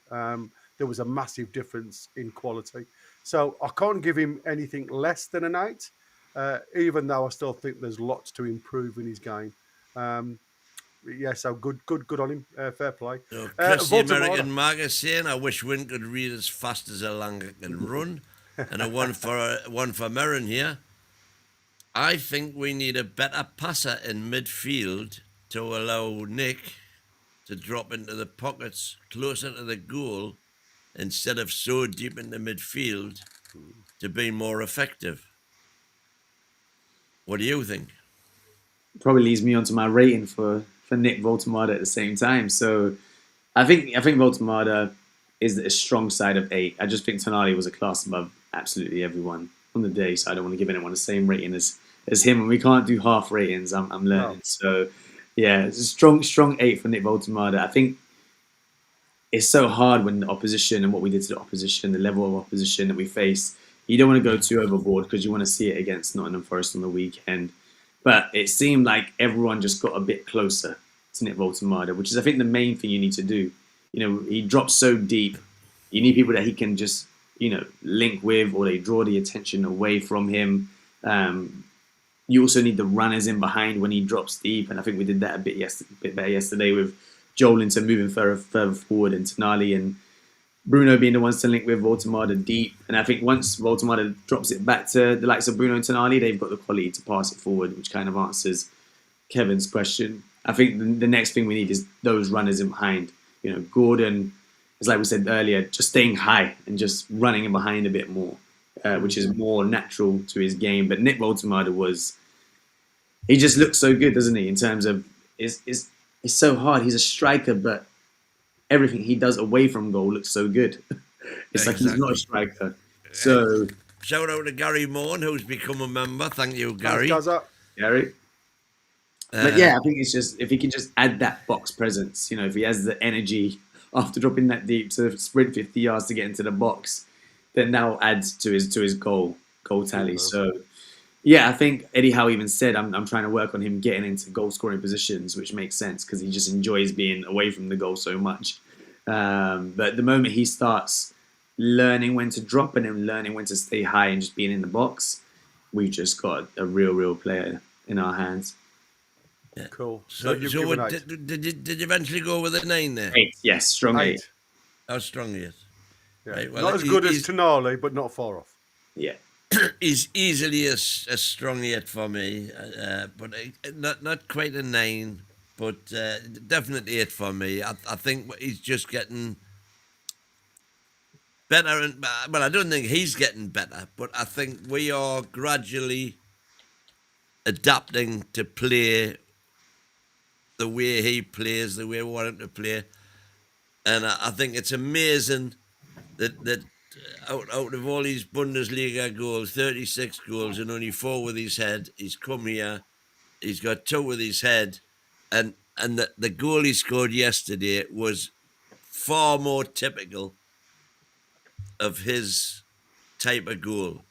There was a massive difference in quality. So I can't give him anything less than an 8, even though I still think there's lots to improve in his game. Yeah, so good on him. Fair play.
So Chris, the
Voldemort.
American Marcus saying, "I wish Wynn could read as fast as Elanga can run." And a one for Merrin here. I think we need a better passer in midfield to allow Nick to drop into the pockets closer to the goal instead of so deep into midfield to be more effective. What do you think?
Probably leads me on to my rating for Nick Voltemada at the same time. So I think Voltemada is a strong side of 8. I just think Tonali was a class above absolutely everyone on the day, so I don't want to give anyone the same rating as him, and we can't do half ratings. I'm learning.
No.
So yeah, it's a strong 8 for Nick Voltemada. I think it's so hard when the opposition and what we did to the opposition, the level of opposition that we face, you don't want to go too overboard because you want to see it against Nottingham Forest on the weekend. But it seemed like everyone just got a bit closer to Nick Voltemada, which is, I think, the main thing you need to do. You know, he drops so deep. You need people that he can just, link with, or they draw the attention away from him. You also need the runners in behind when he drops deep, and I think we did that a bit better yesterday with Joelinton moving further forward and Tonali and Bruno being the ones to link with Voltemada deep. And I think once Voltemada drops it back to the likes of Bruno and Tonali, they've got the quality to pass it forward, which kind of answers Kevin's question. I think the next thing we need is those runners in behind. Gordon, as like we said earlier, just staying high and just running in behind a bit more, which is more natural to his game. But Nick Voltemada he just looks so good, doesn't he? In terms of, it's so hard. He's a striker, but everything he does away from goal looks so good. It's like he's not a striker. So
shout out to Gary Morn, who's become a member. Thank you, Gary.
Gary. But yeah, I think it's just, if he can just add that box presence, if he has the energy after dropping that deep to sprint 50 yards to get into the box, then that'll add to his goal tally. So yeah, I think Eddie Howe even said, I'm trying to work on him getting into goal scoring positions, which makes sense because he just enjoys being away from the goal so much. But the moment he starts learning when to drop and then learning when to stay high and just being in the box, we've just got a real player in our hands.
Yeah. Cool.
So did you eventually go with a 9 there?
8, yes, strong 8.
How strong he is.
Yeah.
Right, well,
not as good as Tonali, but not far off.
Yeah.
He's easily a strong 8 for me, but not quite a 9, but definitely 8 for me. I think he's just getting better, well, I don't think he's getting better, but I think we are gradually adapting to play the way he plays, the way we want him to play, and I think it's amazing that out of all these Bundesliga goals, 36 goals, and only 4 with his head, he's come here, he's got 2 with his head, and the goal he scored yesterday was far more typical of his type of goal.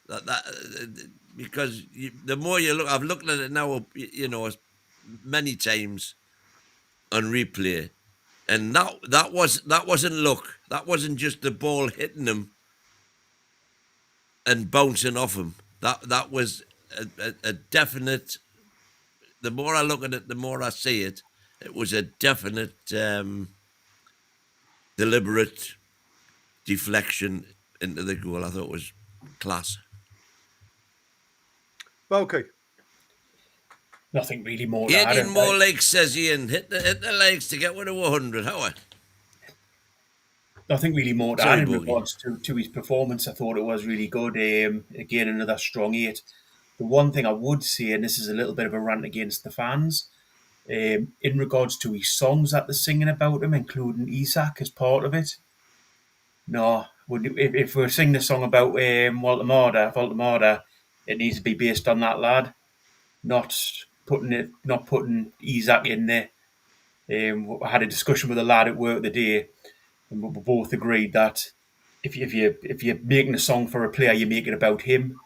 Because the more you look, I've looked at it now, many times on replay, and that wasn't luck. That wasn't just the ball hitting him and bouncing off him. That was a definite. The more I look at it, the more I see it. It was a definite, deliberate deflection into the goal. I thought it was class.
Okay.
Nothing really more.
Getting more legs, says Ian. Hit the legs to get rid of 100. How?
Nothing really more to add in regards to his performance. I thought it was really good. Again, another strong 8. The one thing I would say, and this is a little bit of a rant against the fans, in regards to his songs that they're singing about him, including Isak as part of it. No, if we're singing a song about Voltemada, it needs to be based on that lad, not putting Isak in there. I had a discussion with a lad at work the day, and we both agreed that if you're making a song for a player, you make it about him,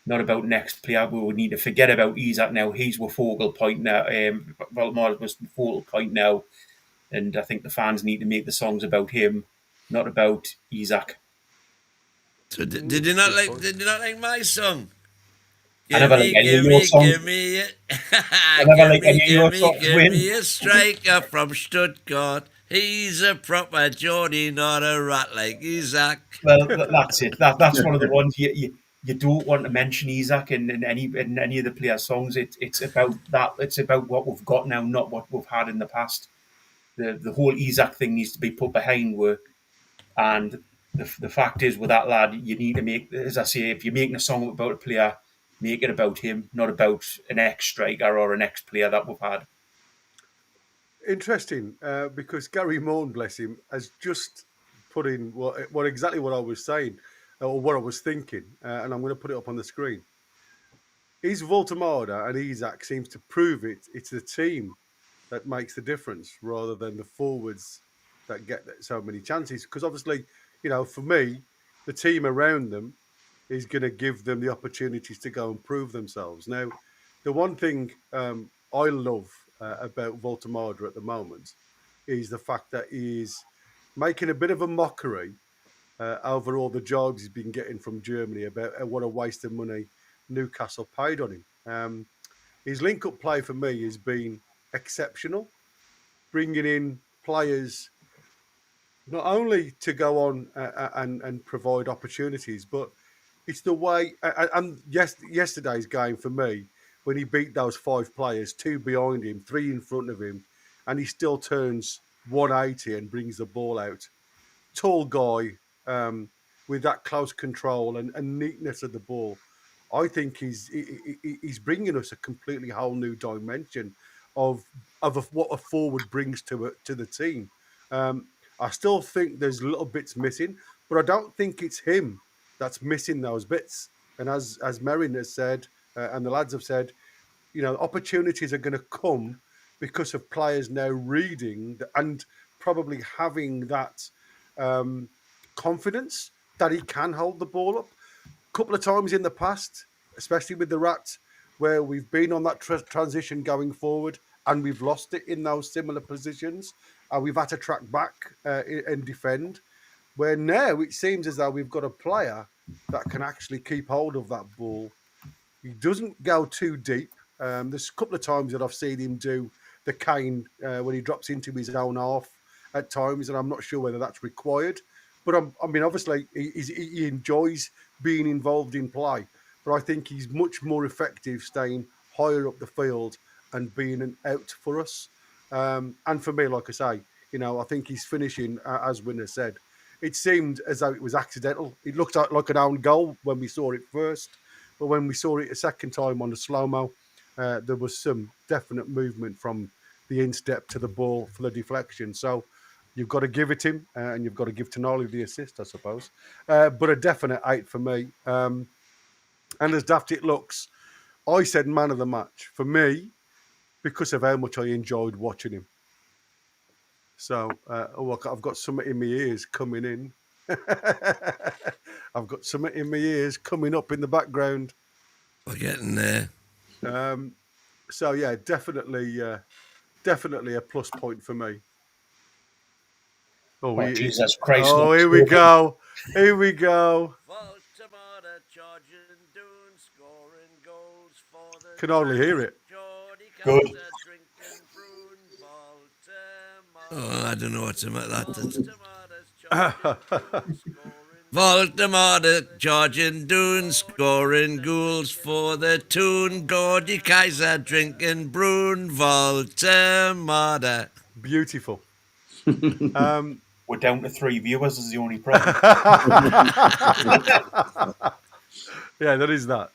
not about next player. We would need to forget about Isaac now. He's our focal point now. Voldemort was the focal point now. And I think the fans need to make the songs about him, not about Isaac.
So did you not like? Did you not like my song?
I never like any of your songs.
Give me,
I never like any of your songs,
give
Wayne.
me a striker from Stuttgart. He's a proper Geordie, not a rat like Isaac.
Well, that's it. That's one of the ones you don't want to mention Isaac in any of the players' songs. It's about that. It's about what we've got now, not what we've had in the past. The whole Isaac thing needs to be put behind work. And the fact is, with that lad, you need to make, as I say, if you're making a song about a player, make it about him, not about an ex-striker or an ex-player that we've had.
Interesting, because Gary Moore, bless him, has just put in what exactly what I was saying, or what I was thinking, and I'm going to put it up on the screen. Is Voltemada and Isaac seems to prove it's the team that makes the difference rather than the forwards that get so many chances. Because obviously, for me, the team around them is going to give them the opportunities to go and prove themselves. Now, the one thing I love about Voltemada at the moment is the fact that he is making a bit of a mockery over all the jobs he's been getting from Germany about what a waste of money Newcastle paid on him. His link-up play for me has been exceptional, bringing in players not only to go on and provide opportunities, but it's the way. And yesterday's game for me, when he beat those 5 players, 2 behind him, 3 in front of him, and he still turns 180 and brings the ball out. Tall guy with that close control and neatness of the ball. I think he's bringing us a completely whole new dimension of what a forward brings to the team. I still think there's little bits missing, but I don't think it's him that's missing those bits. And as Merrin has said, and the lads have said, opportunities are going to come because of players now reading and probably having that confidence that he can hold the ball up. A couple of times in the past, especially with the Rats, where we've been on that transition going forward and we've lost it in those similar positions, we've had to track back and defend, where now it seems as though we've got a player that can actually keep hold of that ball. He doesn't go too deep. There's a couple of times that I've seen him do the Kane when he drops into his own half at times, and I'm not sure whether that's required. But obviously, he enjoys being involved in play. But I think he's much more effective staying higher up the field and being an out for us. And for me, like I say, I think he's finishing, as Winner said. It seemed as though it was accidental. It looked like an own goal when we saw it first. But when we saw it a second time on the slow-mo, there was some definite movement from the instep to the ball for the deflection. So you've got to give it him, and you've got to give Tonali the assist, I suppose. But a definite 8 for me. And as daft it looks, I said man of the match for me because of how much I enjoyed watching him. So I've got something in my ears coming in. I've got something in my ears coming up in the background.
We're getting there.
So yeah, definitely a plus point for me.
Oh, Jesus Christ!
Oh, here we go. Here we go. Can hardly hear it.
Good.
Oh, I don't know what's about that. Voldemort, Georgian Doon, scoring goals for the Toon, Gordy Kaiser, drinking Brune, Voldemort.
Beautiful.
We're down to 3 viewers is the only problem.
Yeah, that is that.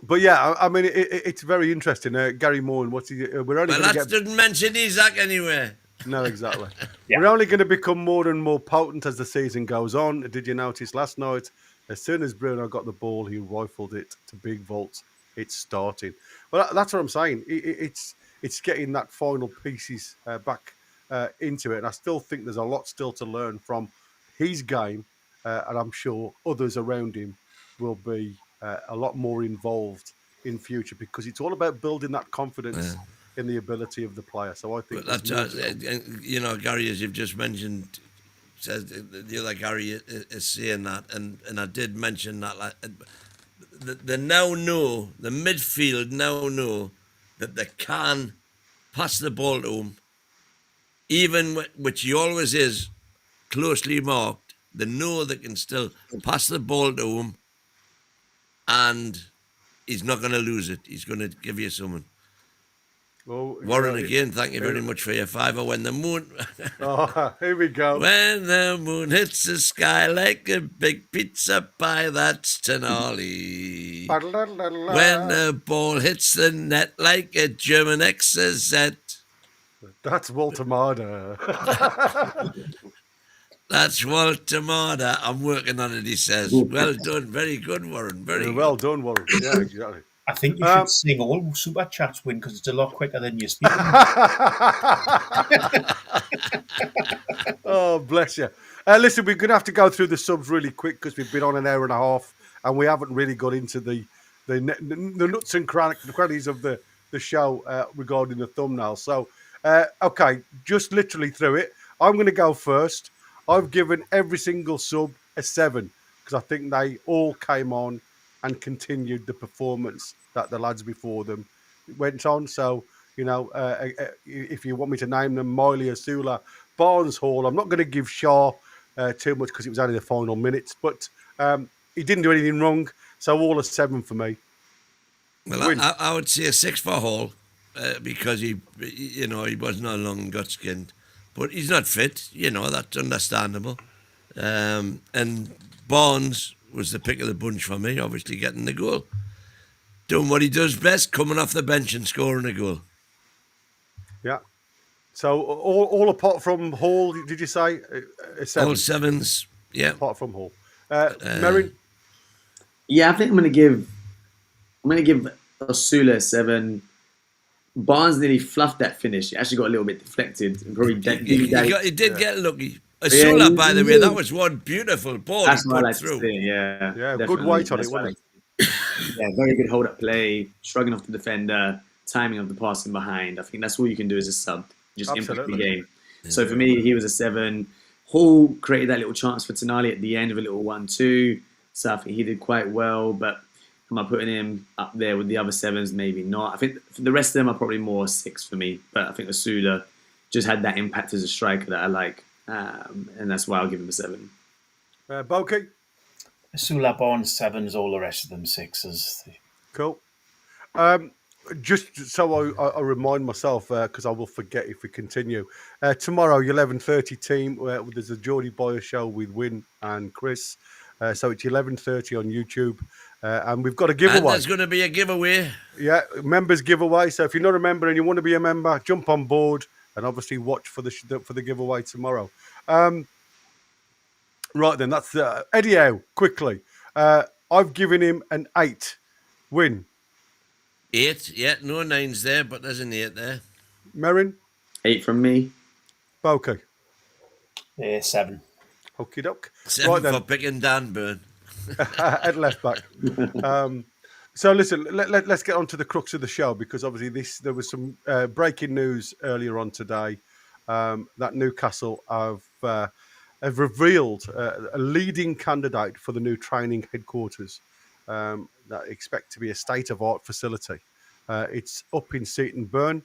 But yeah, it's very interesting. Gary Moore, what's he? We're only going to
didn't mention Isaac anywhere.
No, exactly.
Yeah.
We're only going to become more and more potent as the season goes on. Did you notice last night? As soon as Bruno got the ball, he rifled it to big vaults. It's starting. Well, that's what I'm saying. It's getting that final pieces back into it. And I still think there's a lot still to learn from his game, and I'm sure others around him will be a lot more involved in future, because it's all about building that confidence in the ability of the player. So I think
But that's Gary, as you've just mentioned, says the other Gary is saying that, and I did mention that. Like, they now know, the midfield now know that they can pass the ball to him, even which he always is closely marked. They know they can still pass the ball to him, and he's not going to lose it. He's going to give you something.
Well,
Warren, again, thank you very much for your $5. When the moon...
Oh, here we go.
When the moon hits the sky like a big pizza pie, that's Toon Army. When the ball hits the net like a German exocet.
That's Walter Marder.
That's Walter Marder. I'm working on it, he says. Well done. Very good, Warren. Very
well done, Warren. Yeah, exactly.
I think you should sing all Super Chats win, because it's a lot quicker than you speak.
Oh, bless you. Listen, we're going to have to go through the subs really quick, because we've been on an hour and a half and we haven't really got into the nuts and crannies of the show regarding the thumbnail. So, okay, just literally through it. I'm going to go first. I've given every single sub a 7, because I think they all came on and continued the performance that the lads before them went on. So, if you want me to name them, Miley, Asula, Barnes, Hall. I'm not going to give Shaw too much, because it was only the final minutes, but he didn't do anything wrong. So all a 7 for me.
Well, I would say a 6 for Hall, because he wasn't a long gut skinned, but he's not fit. That's understandable. And Barnes was the pick of the bunch for me, obviously getting the goal. Doing what he does best, coming off the bench and scoring a goal.
Yeah. So all apart from Hall, did you say? A 7?
All 7s, yeah.
Apart from Hall. Merrin?
Yeah, I think I'm going to give Osula a 7. Barnes nearly fluffed that finish. He actually got a little bit deflected. And probably
he did get lucky. Asula, by the way, that was one beautiful ball.
That's
he
what I
put
like
through.
to see. Yeah,
Yeah, good weight on it, wasn't it?
Yeah, very good hold up play, shrugging off the defender, timing of the passing behind. I think that's all you can do as a sub. Just impact the game. Yeah. So for me, he was a 7. Hall created that little chance for Tonali at the end of a little 1-2. So I think he did quite well, but am I putting him up there with the other 7s? Maybe not. I think the rest of them are probably more 6 for me, but I think Asula just had that impact as a striker that I like, and that's why I'll give him a 7.
Boki?
Asula, Barnes 7s, all the rest of them 6s.
Cool. Just so I remind myself, because I will forget if we continue. Tomorrow, 11:30 team. There's a Geordie Boyer show with Win and Chris. So it's 11:30 on YouTube, and we've got a giveaway.
And there's going to be a giveaway. Yeah,
members giveaway. So if you're not a member and you want to be a member, jump on board and obviously watch for the giveaway tomorrow. Right then, that's Eddie Howe. Quickly, I've given him an 8. Win.
8, yeah, no 9s there, but there's an 8 there.
Merrin?
8 from me.
Boki?
7.
Okie doke.
7
right,
for picking Dan Burn.
At left back. So listen, let's get on to the crux of the show, because obviously there was some breaking news earlier on today that Newcastle have revealed a leading candidate for the new training headquarters that expect to be a state-of-art facility. It's up in Seaton Burn,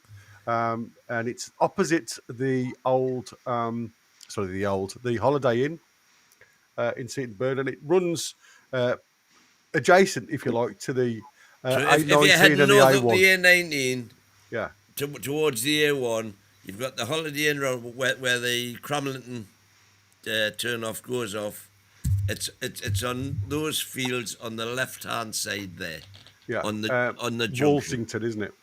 and it's opposite the the Holiday Inn in Seaton Burn, and it runs adjacent, if you like, to the A19
if you're heading
and the
north
A1.
up the A19,
Yeah,
towards the A1, you've got the Holiday Inn Road where the Cramlington turn-off goes off. It's on those fields on the left-hand side there.
yeah.
On the junction.
Walsington, isn't it?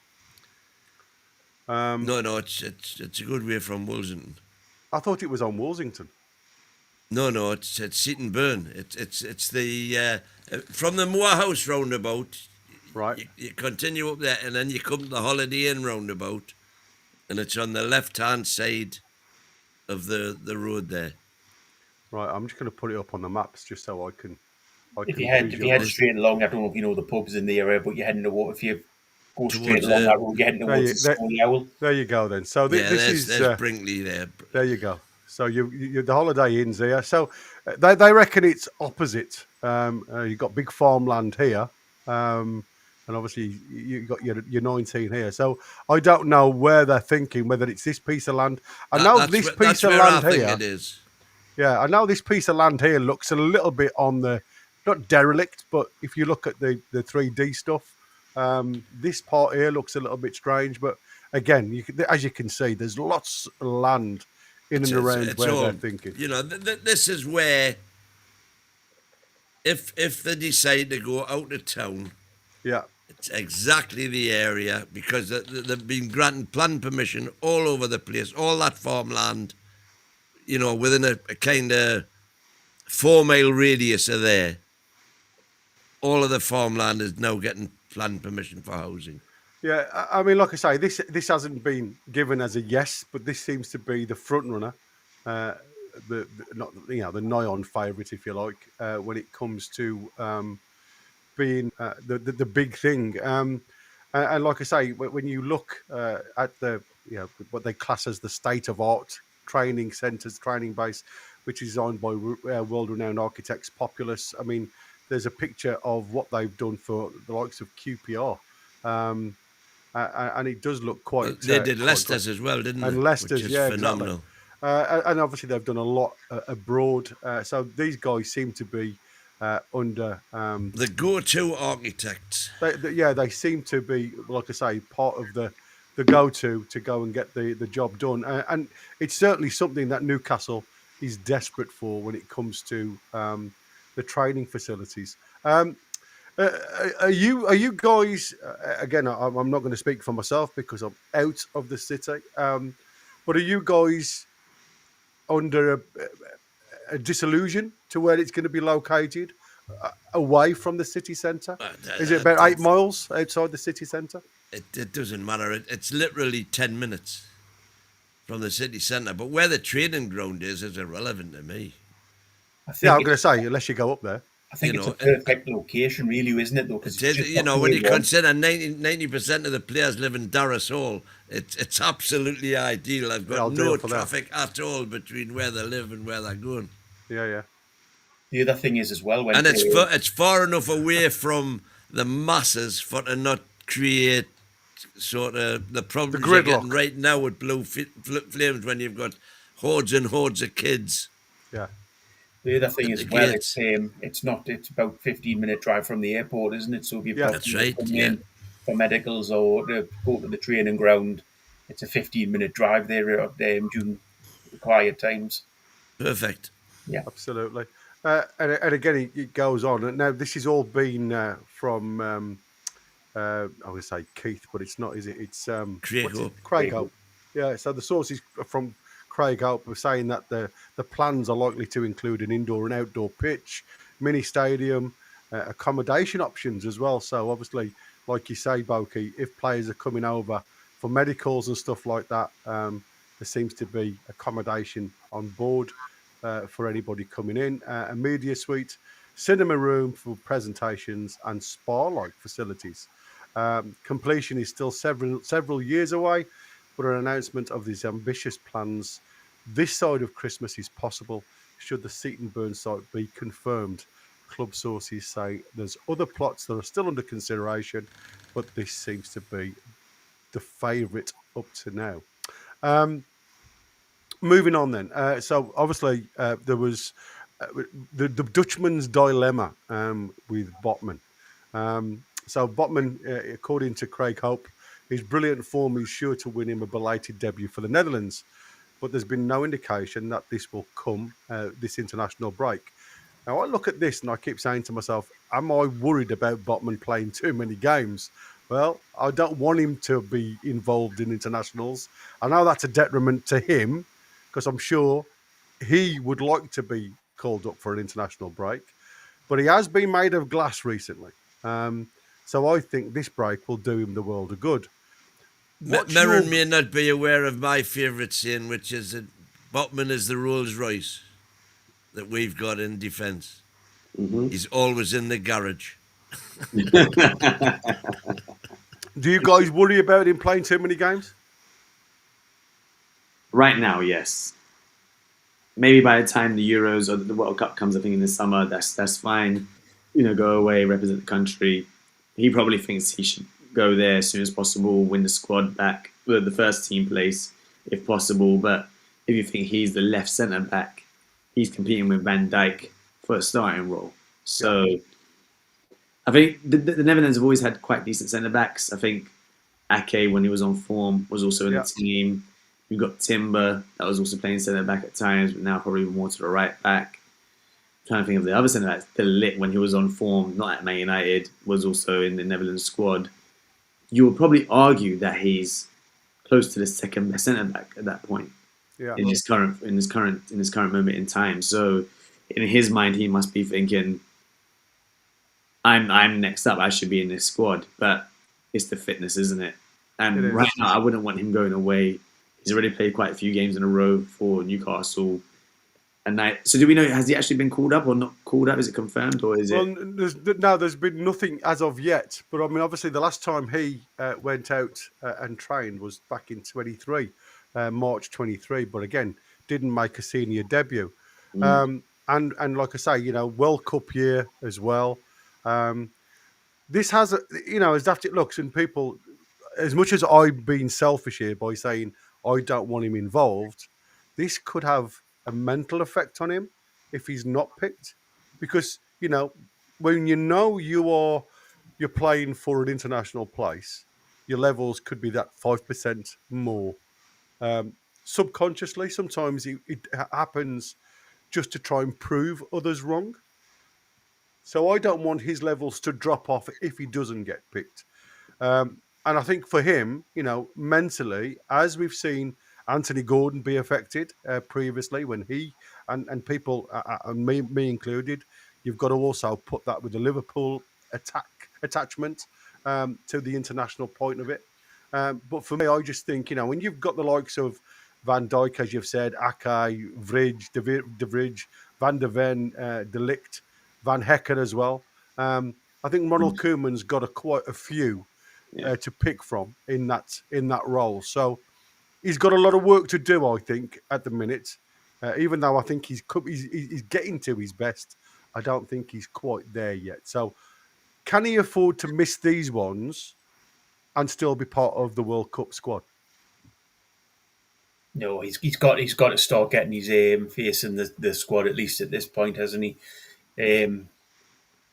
No, it's a good way from Walsington.
I thought it was on Walsington.
No, it's Seaton Burn. It's the from the Moorhouse roundabout.
Right.
You continue up there, and then you come to the Holiday Inn roundabout, and it's on the left-hand side of the road there.
Right, I'm just going to put it up on the maps just so I can
If
can
you head
visualise.
straight along, I don't know if you know the pubs in the area, but you're heading towards, if you go straight
Towards
along that road, you're heading
There
towards
you,
the
there,
Stony Owl.
there you go then. So
Yeah,
this is
there's Brinkley there.
there you go. So you the Holiday Inn's here. So they reckon it's opposite. You've got big farmland here, and obviously you got your 19 here. So I don't know where they're thinking, whether it's this piece of land. I know this piece
That's
of
where I
land
think
here.
it is.
Yeah, I know this piece of land here looks a little bit on the not derelict, but if you look at the 3D stuff, this part here looks a little bit strange. But again, as you can see, there's lots of land in and around
It's
where
all,
they're thinking.
You know, this is where, if they decide to go out of town,
Yeah,
it's exactly the area, because they've been granted planning permission all over the place, all that farmland, you know, within a kind of 4-mile radius of there. All of the farmland is now getting planning permission for housing.
yeah. I mean, like I say, this hasn't been given as a yes, but this seems to be the front runner, the not the nigh-on favourite, if you like, when it comes to being the big thing. And like I say, when you look at the what they class as the state of art training centres, training base, which is designed by world-renowned architects Populous. I mean, there's a picture of what they've done for the likes of QPR, and it does look quite.
They did
quite
Leicester's
good.
as well, didn't they?
And Leicester's,
Which is
yeah,
phenomenal.
exactly. And obviously they've done a lot abroad. So these guys seem to be under
The go-to architects.
they seem to be, like I say, part of the go-to to go and get the job done. And it's certainly something that Newcastle is desperate for when it comes to the training facilities. Are you guys? Again, I'm not going to speak for myself because I'm out of the city. But are you guys under a disillusion to where it's going to be located, away from the city centre? Is it about 8 miles outside the city centre?
It doesn't matter. It's literally 10 minutes from the city centre. But where the training ground is irrelevant to me.
Yeah, I'm going to say, unless you go up there.
I think
You
it's
know,
a perfect location, really, isn't it? Though, 'cause
It
it's
is,
just
you know,
off
when
the
you
A1.
consider 90% of the players live in Darras Hall, it's absolutely ideal. I've got no traffic at all between where they live and where they're going.
Yeah.
The other thing is as well, when
And it's far enough away from the masses for to not create sort of the problems you're getting
gridlock.
right now with blue flames when you've got hordes and hordes of kids.
Yeah.
the other thing
at
as
the
well,
gates.
it's about 15-minute drive from the airport, isn't it? So if you've
Yeah.
got
That's
people
right,
coming
yeah.
in for medicals or to go to the training ground, it's a 15-minute drive there during the quiet times.
Perfect.
Yeah.
Absolutely. And again, it goes on. And now, this has all been from, I would say Keith, but it's not, is it? It's
Craig
what's it?
Hope.
Craig Hope. Yeah, so the sources from Craig Hope were saying that the plans are likely to include an indoor and outdoor pitch, mini stadium, accommodation options as well. So obviously, like you say, Boki, if players are coming over for medicals and stuff like that, there seems to be accommodation on board for anybody coming in. A media suite, cinema room for presentations, and spa-like facilities. Completion is still several years away, but an announcement of these ambitious plans this side of Christmas is possible should the Seaton Burn site be confirmed. Club sources say there's other plots that are still under consideration, but this seems to be the favourite up to now. Moving on then. So obviously there was the Dutchman's dilemma with Botman. So Botman, according to Craig Hope, his brilliant form is sure to win him a belated debut for the Netherlands. But there's been no indication that this will come, this international break. Now, I look at this and I keep saying to myself, am I worried about Botman playing too many games? Well, I don't want him to be involved in internationals. I know that's a detriment to him because I'm sure he would like to be called up for an international break. But he has been made of glass recently. So I think this break will do him the world of good.
Merrin may not be aware of my favourite saying, which is that Botman is the Rolls Royce that we've got in defence. He's always in the garage.
Do you guys worry about him playing too many games?
Right now, yes. Maybe by the time the Euros or the World Cup comes, I think in the summer, that's fine. Go away, represent the country. He probably thinks he should go there as soon as possible, win the squad back, the first team place, if possible. But if you think he's the left centre back, he's competing with Van Dijk for a starting role. So I think the Netherlands have always had quite decent centre backs. I think Ake, when he was on form, was also in the team. You've got Timber, that was also playing centre back at times, but now probably more to the right back. I'm trying to think of the other centre backs. De Ligt, when he was on form, not at Man United, was also in the Netherlands squad. You would probably argue that he's close to the second best centre back at that point in his current moment in time. So in his mind, he must be thinking, I'm next up. I should be in this squad, but it's the fitness, isn't it? And right now, I wouldn't want him going away. He's already played quite a few games in a row for Newcastle. So do we know, has he actually been called up or not called up? Is it confirmed or is it?
There's been nothing as of yet. But I mean, obviously, the last time he went out and trained was back in 23, March 23. But again, didn't make a senior debut. And like I say, World Cup year as well. This has, as daft it looks, and people, as much as I've been selfish here by saying I don't want him involved, this could have a mental effect on him if he's not picked. Because, when you're playing for an international place, your levels could be that 5% more. Subconsciously, sometimes it happens just to try and prove others wrong. So I don't want his levels to drop off if he doesn't get picked. And I think for him, mentally, as we've seen Anthony Gordon be affected previously when he and people, and me included, you've got to also put that with the Liverpool attachment to the international point of it. But for me, I just think, when you've got the likes of Van Dijk, as you've said, Ake, Vrij, De Vrij, Van der Ven, De Ligt, Van Hekken as well. I think Ronald Koeman's got quite a few to pick from in that role. So he's got a lot of work to do, I think, at the minute. Even though I think he's getting to his best, I don't think he's quite there yet. So can he afford to miss these ones and still be part of the World Cup squad?
No, he's got to start getting his face in the squad, at least at this point, hasn't he?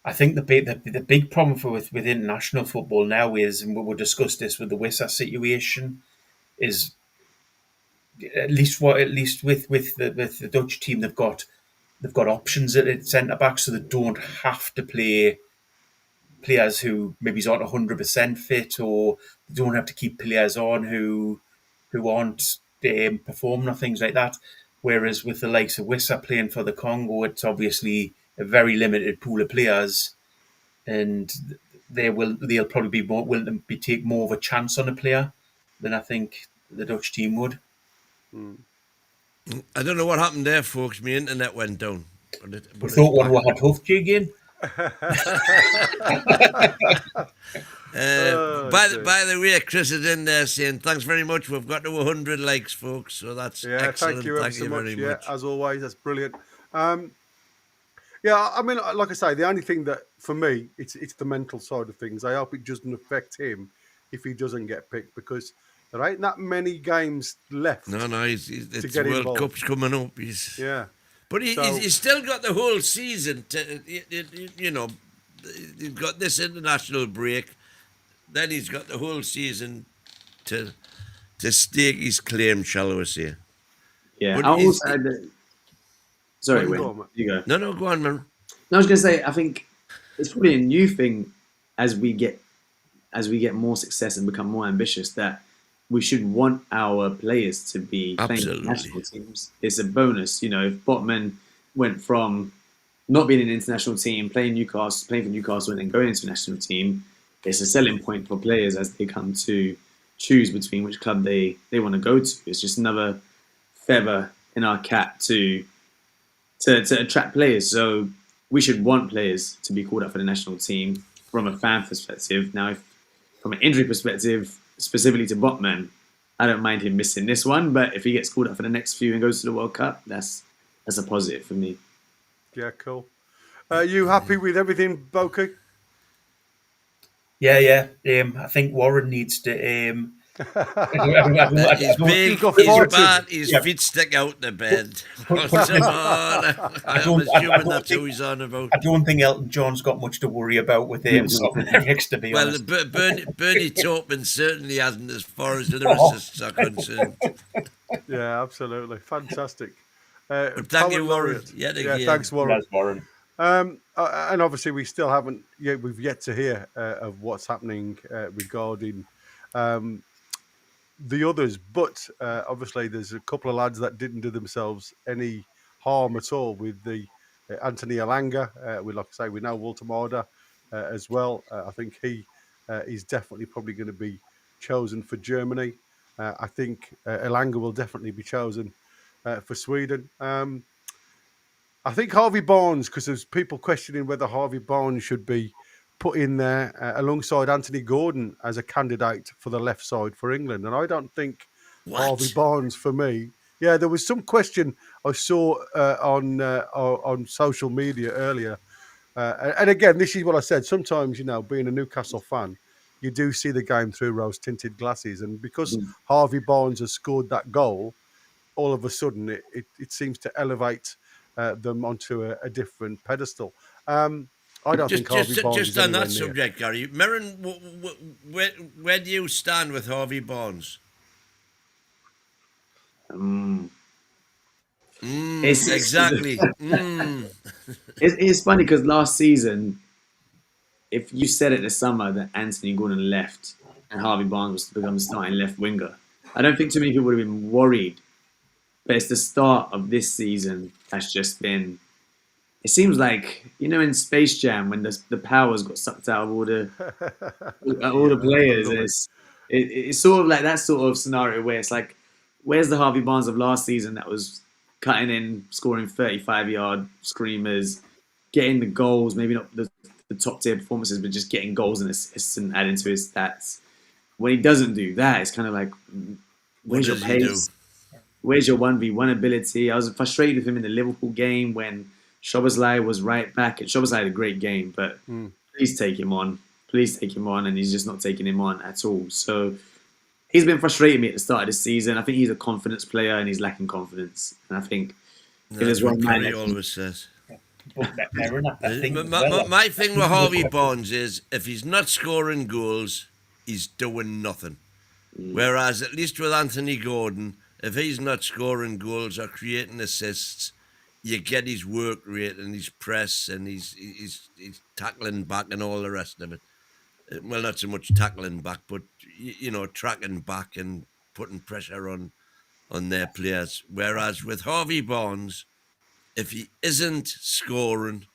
I think the big problem with international football now is, and we'll discuss this with the Wissa situation, is at least with the Dutch team, they've got options at centre back, so they don't have to play players who maybe aren't 100% fit, or they don't have to keep players on who aren't performing or things like that. Whereas with the likes of Wissa playing for the Congo, it's obviously a very limited pool of players, and they'll probably be more willing to take more of a chance on a player than I think the Dutch team would.
I don't know what happened there, folks. My internet went down.
I thought one had hoofed you again.
By the way, Chris is in there saying, thanks very much. We've got to 100 likes, folks. So that's excellent.
Thank you
so
very much.
much.
As always, that's brilliant. I mean, like I say, the only thing that, for me, it's the mental side of things. I hope it doesn't affect him if he doesn't get picked, because there ain't that many games left.
No, it's World
involved.
Cup's coming up. But he's still got the whole season to, he's got this international break, then he's got the whole season to stake his claim, shall we say.
Yeah, sorry, Wayne, you go.
No, go on, man.
No, I was going to say, I think it's probably a new thing as we get more success and become more ambitious, that we should want our players to be playing for national teams. It's a bonus. If Botman went from not being an international team, playing for Newcastle, and then going into a national team, it's a selling point for players as they come to choose between which club they want to go to. It's just another feather in our cap to attract players. So we should want players to be called up for the national team from a fan perspective. Now, if from an injury perspective, specifically to Botman, I don't mind him missing this one, but if he gets called up for the next few and goes to the World Cup, that's a positive for me.
Yeah, cool. Are you happy with everything, Boki?
Yeah. I think Warren needs to.
He's big,
He's got
he's
forward.
bad, his
Yeah.
feet stick out the bed.
Put-
Come on. I'm
don't-
assuming
I don't
that's
think-
who he's on about.
I don't think Elton John's got much to worry about with next, to be
Well,
honest.
Bernie Taupman certainly hasn't as far as the lyricists are concerned.
Yeah, absolutely. Fantastic.
But thank you,
Poet
Warren,
laureate.
yet
Yeah,
again.
thanks, Warren.
Yes, Warren.
And obviously, we still haven't yet. We've yet to hear of what's happening regarding the others. But obviously, there's a couple of lads that didn't do themselves any harm at all with the Anthony Elanga. We, like I say, we know Walter Marder as well. I think he is definitely probably going to be chosen for Germany. I think Elanga will definitely be chosen for Sweden. I think Harvey Barnes, because there's people questioning whether Harvey Barnes should be put in there alongside Anthony Gordon as a candidate for the left side for England. And I don't think Harvey Barnes, for me, yeah, there was some question I saw on social media earlier. And again, this is what I said. Sometimes, being a Newcastle fan, you do see the game through rose-tinted glasses. And because Harvey Barnes has scored that goal, all of a sudden it seems to elevate them onto a different pedestal. I don't think Harvey Barnes
just
is
on that
anywhere near.
subject, Gary. Mirren, where do you stand with Harvey Barnes? Exactly.
It's funny because last season, if you said it this summer that Anthony Gordon left and Harvey Barnes was to become the starting left winger, I don't think too many people would have been worried. But it's the start of this season that's just been. It seems like in Space Jam when the powers got sucked out of all the players. It's sort of like that sort of scenario where it's like, where's the Harvey Barnes of last season that was cutting in, scoring 35-yard screamers, getting the goals, maybe not the top tier performances, but just getting goals and assists and adding to his stats. When he doesn't do that, it's kind of like, where's your pace? Where's your 1v1 ability? I was frustrated with him in the Liverpool game when Szoboszlai was right back. And Szoboszlai had a great game, but please take him on. Please take him on. And he's just not taking him on at all. So he's been frustrating me at the start of the season. I think he's a confidence player and he's lacking confidence. And I think
that's what Gary always says. My thing with Harvey Barnes is if he's not scoring goals, he's doing nothing. Whereas at least with Anthony Gordon, if he's not scoring goals or creating assists, you get his work rate and his press and he's tackling back and all the rest of it. Well, not so much tackling back, but tracking back and putting pressure on their players. Whereas with Harvey Barnes, if he isn't scoring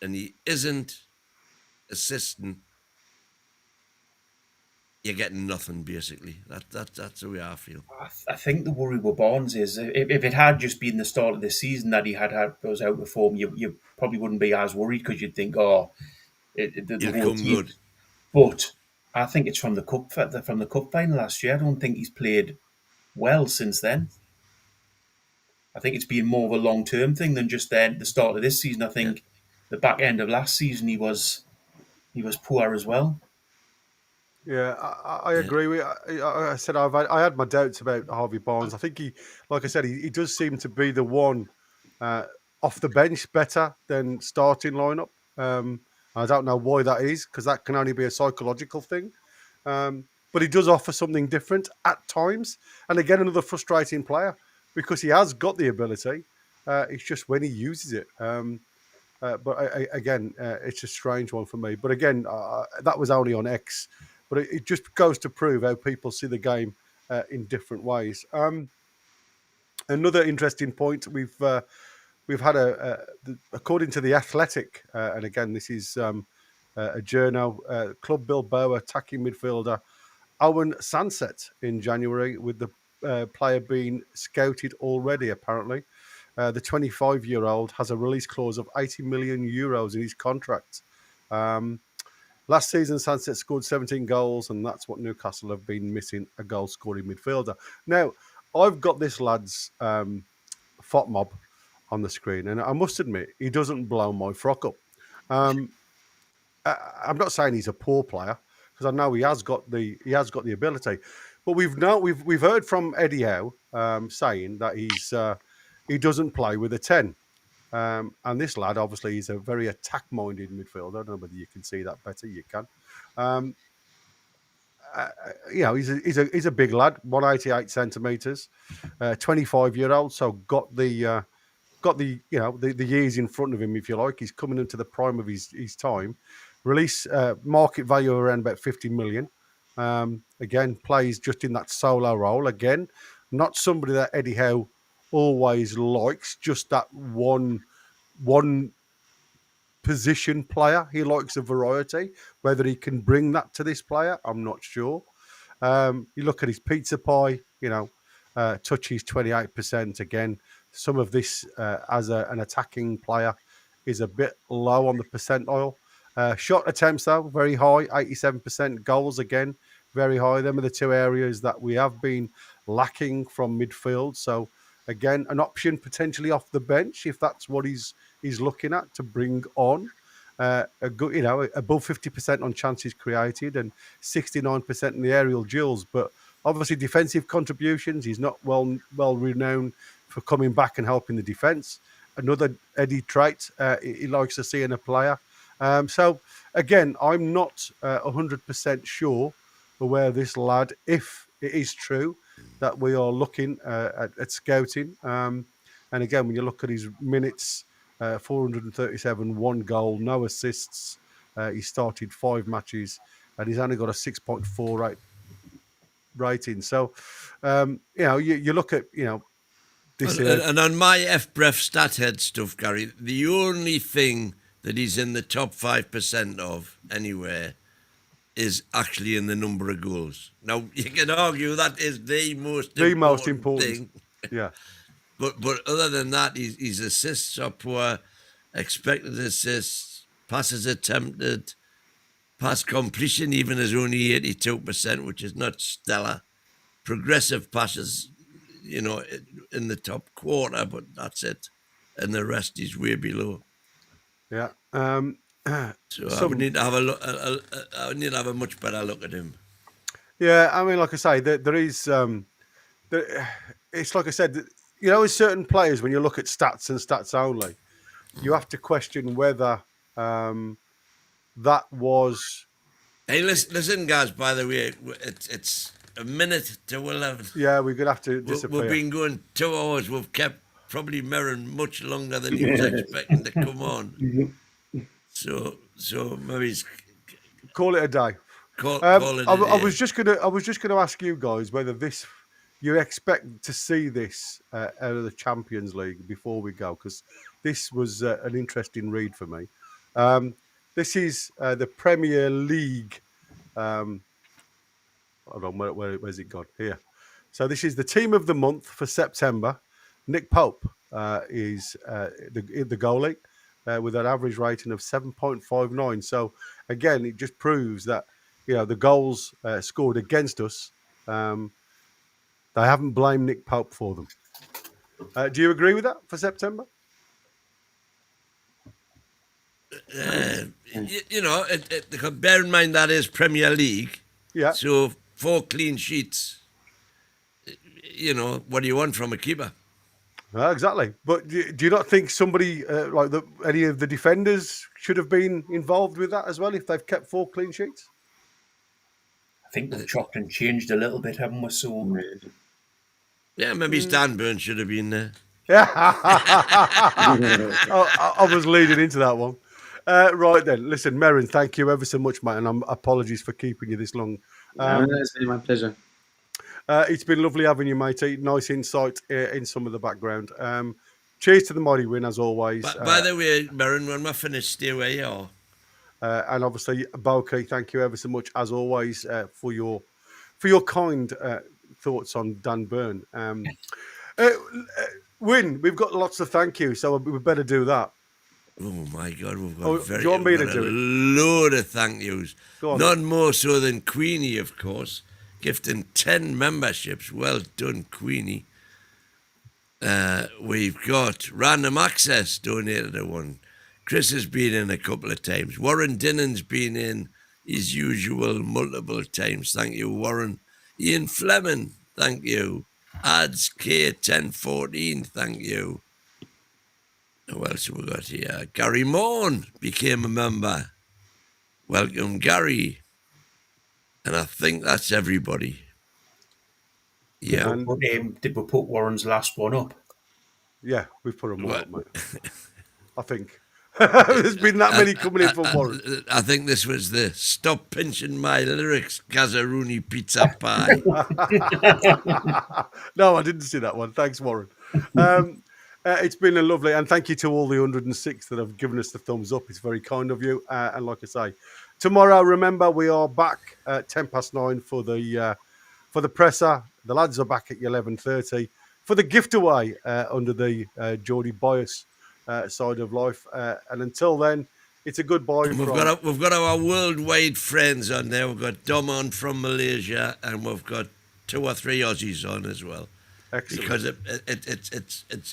and he isn't assisting, you're getting nothing, basically. That's the way I feel.
I think the worry with Barnes is if it had just been the start of the season that he had those out of form, you probably wouldn't be as worried because you'd think, the whole team. Good. But I think it's from the cup final last year. I don't think he's played well since then. I think it's been more of a long-term thing than just the start of this season. I think the back end of last season he was poor as well.
Yeah, I agree with. I said I had my doubts about Harvey Barnes. I think he does seem to be the one off the bench better than starting lineup. I don't know why that is because that can only be a psychological thing. But he does offer something different at times, and again another frustrating player because he has got the ability. It's just when he uses it. But again, it's a strange one for me. But again, that was only on X. But it just goes to prove how people see the game in different ways. Another interesting point we've had according to the Athletic, and again this is a journal. Club Bilbao attacking midfielder Owen Sunset in January with the player being scouted already. Apparently, the 25-year-old has a release clause of 80 million euros in his contract. Last season, Sunset scored 17 goals, and that's what Newcastle have been missing, a goal-scoring midfielder. Now, I've got this lad's FOTMOB on the screen, and I must admit, he doesn't blow my frock up. I'm not saying he's a poor player, because I know he has got the ability, but we've heard from Eddie Howe saying that he doesn't play with a 10. And this lad, obviously, is a very attack-minded midfielder. I don't know whether you can see that better. You can. He's a big lad, 188 centimeters, 25-year-old. So got the years in front of him, if you like. He's coming into the prime of his time. Release market value around about 50 million. Again, plays just in that solo role. Again, not somebody that Eddie Howe always likes, just that one position player. He likes a variety. Whether he can bring that to this player, I'm not sure. You look at his pizza pie, touches 28%. Again, some of this as an attacking player is a bit low on the percentile. Shot attempts, though, very high, 87%. Goals, again, very high. Them are the two areas that we have been lacking from midfield. So, again, an option potentially off the bench if that's what he's looking at to bring on. A good, above 50% on chances created and 69% in the aerial duels. But obviously, defensive contributions, he's not well renowned for coming back and helping the defence. Another Eddie trait he likes to see in a player. So, again, I'm not 100% sure where this lad, if it is true that we are looking at scouting. And again, when you look at his minutes, 437, 1 goal, no assists. He started 5 matches and he's only got a 6.4 rating. So, you look at, this.
And on my FBref stat head stuff, Gary, the only thing that he's in the top 5% of anywhere is actually in the number of goals. Now, you can argue that is the most important thing.
Yeah.
But other than that, his assists are poor, expected assists, passes attempted, pass completion even is only 82%, which is not stellar. Progressive passes, in the top quarter, but that's it. And the rest is way below.
Yeah.
So I would need to have a look. I would need to have a much better look at him.
Yeah, I mean, like I say, there is. It's like I said, with certain players, when you look at stats and stats only, you have to question whether that was.
Hey, listen, guys. By the way, it's a minute to 11.
Yeah, we're gonna have to disappear.
We've been going 2 hours. We've kept probably Merrin much longer than he was expecting to come on. So maybe
call it a day.
Call it a day.
I was just gonna ask you guys whether you expect to see this out of the Champions League before we go, because this was an interesting read for me. This is the Premier League. Hold on, where's it gone? Here. So this is the team of the month for September. Nick Pope is the goalie with an average rating of 7.59. So again, it just proves that the goals scored against us. They haven't blamed Nick Pope for them. Do you agree with that for September?
Bear in mind that is Premier League.
Yeah.
So 4 clean sheets. What do you want from a keeper?
Exactly. But do you not think somebody any of the defenders should have been involved with that as well if they've kept 4 clean sheets?
I think we've chopped and changed a little bit, haven't we? So,
yeah, maybe Stan Burns should have been there.
Yeah, I was leading into that one. Right then, listen, Merrin, thank you ever so much, mate, and apologies for keeping you this long.
It's been my pleasure.
It's been lovely having you, matey. Nice insight in some of the background. Cheers to the mighty win, as always.
By the way, Merrin, when we're finished, stay where you are.
And obviously, Boki, thank you ever so much, as always, for your kind thoughts on Dan Burn. Win, we've got lots to thank you, so we better do that.
Oh my God, we've got
Do you want me to do it?
load of thank yous.
Go on.
None more so than Queenie, of course, gifting 10 memberships. Well done, Queenie. We've got Random Access donated a one. Chris has been in a couple of times. Warren Dinnan's been in his usual multiple times. Thank you, Warren. Ian Fleming, thank you. Ads K1014, thank you. Who else have we got here? Gary Morn became a member. Welcome, Gary. And I think that's everybody. Yeah.
And-
Did we put Warren's last one up?
Yeah, we've put them all up, mate. I think. There's been that many coming in from Warren.
I think this was the Stop Pinching My Lyrics Gazzaroni Pizza Pie.
No, I didn't see that one. Thanks, Warren. It's been a lovely, and thank you to all the 106 that have given us the thumbs up. It's very kind of you. And like I say, tomorrow, remember, we are back at 9:10 for the presser. The lads are back at 11:30 for the gift away under the Geordie Bias side of life. And until then, it's a goodbye.
We've got our worldwide friends on there. We've got Dom on from Malaysia, and we've got 2 or 3 Aussies on as well.
Excellent.
Because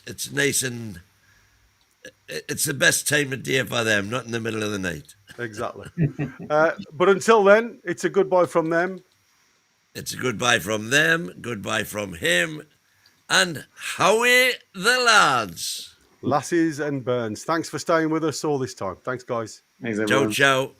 it's nice, and it's the best time of day for them, not in the middle of the night.
Exactly. But until then, it's a goodbye from them.
It's a goodbye from them, goodbye from him, and Howie the lads.
Lasses and Burns. Thanks for staying with us all this time. Thanks, guys.
Thanks, everyone.
Ciao, ciao.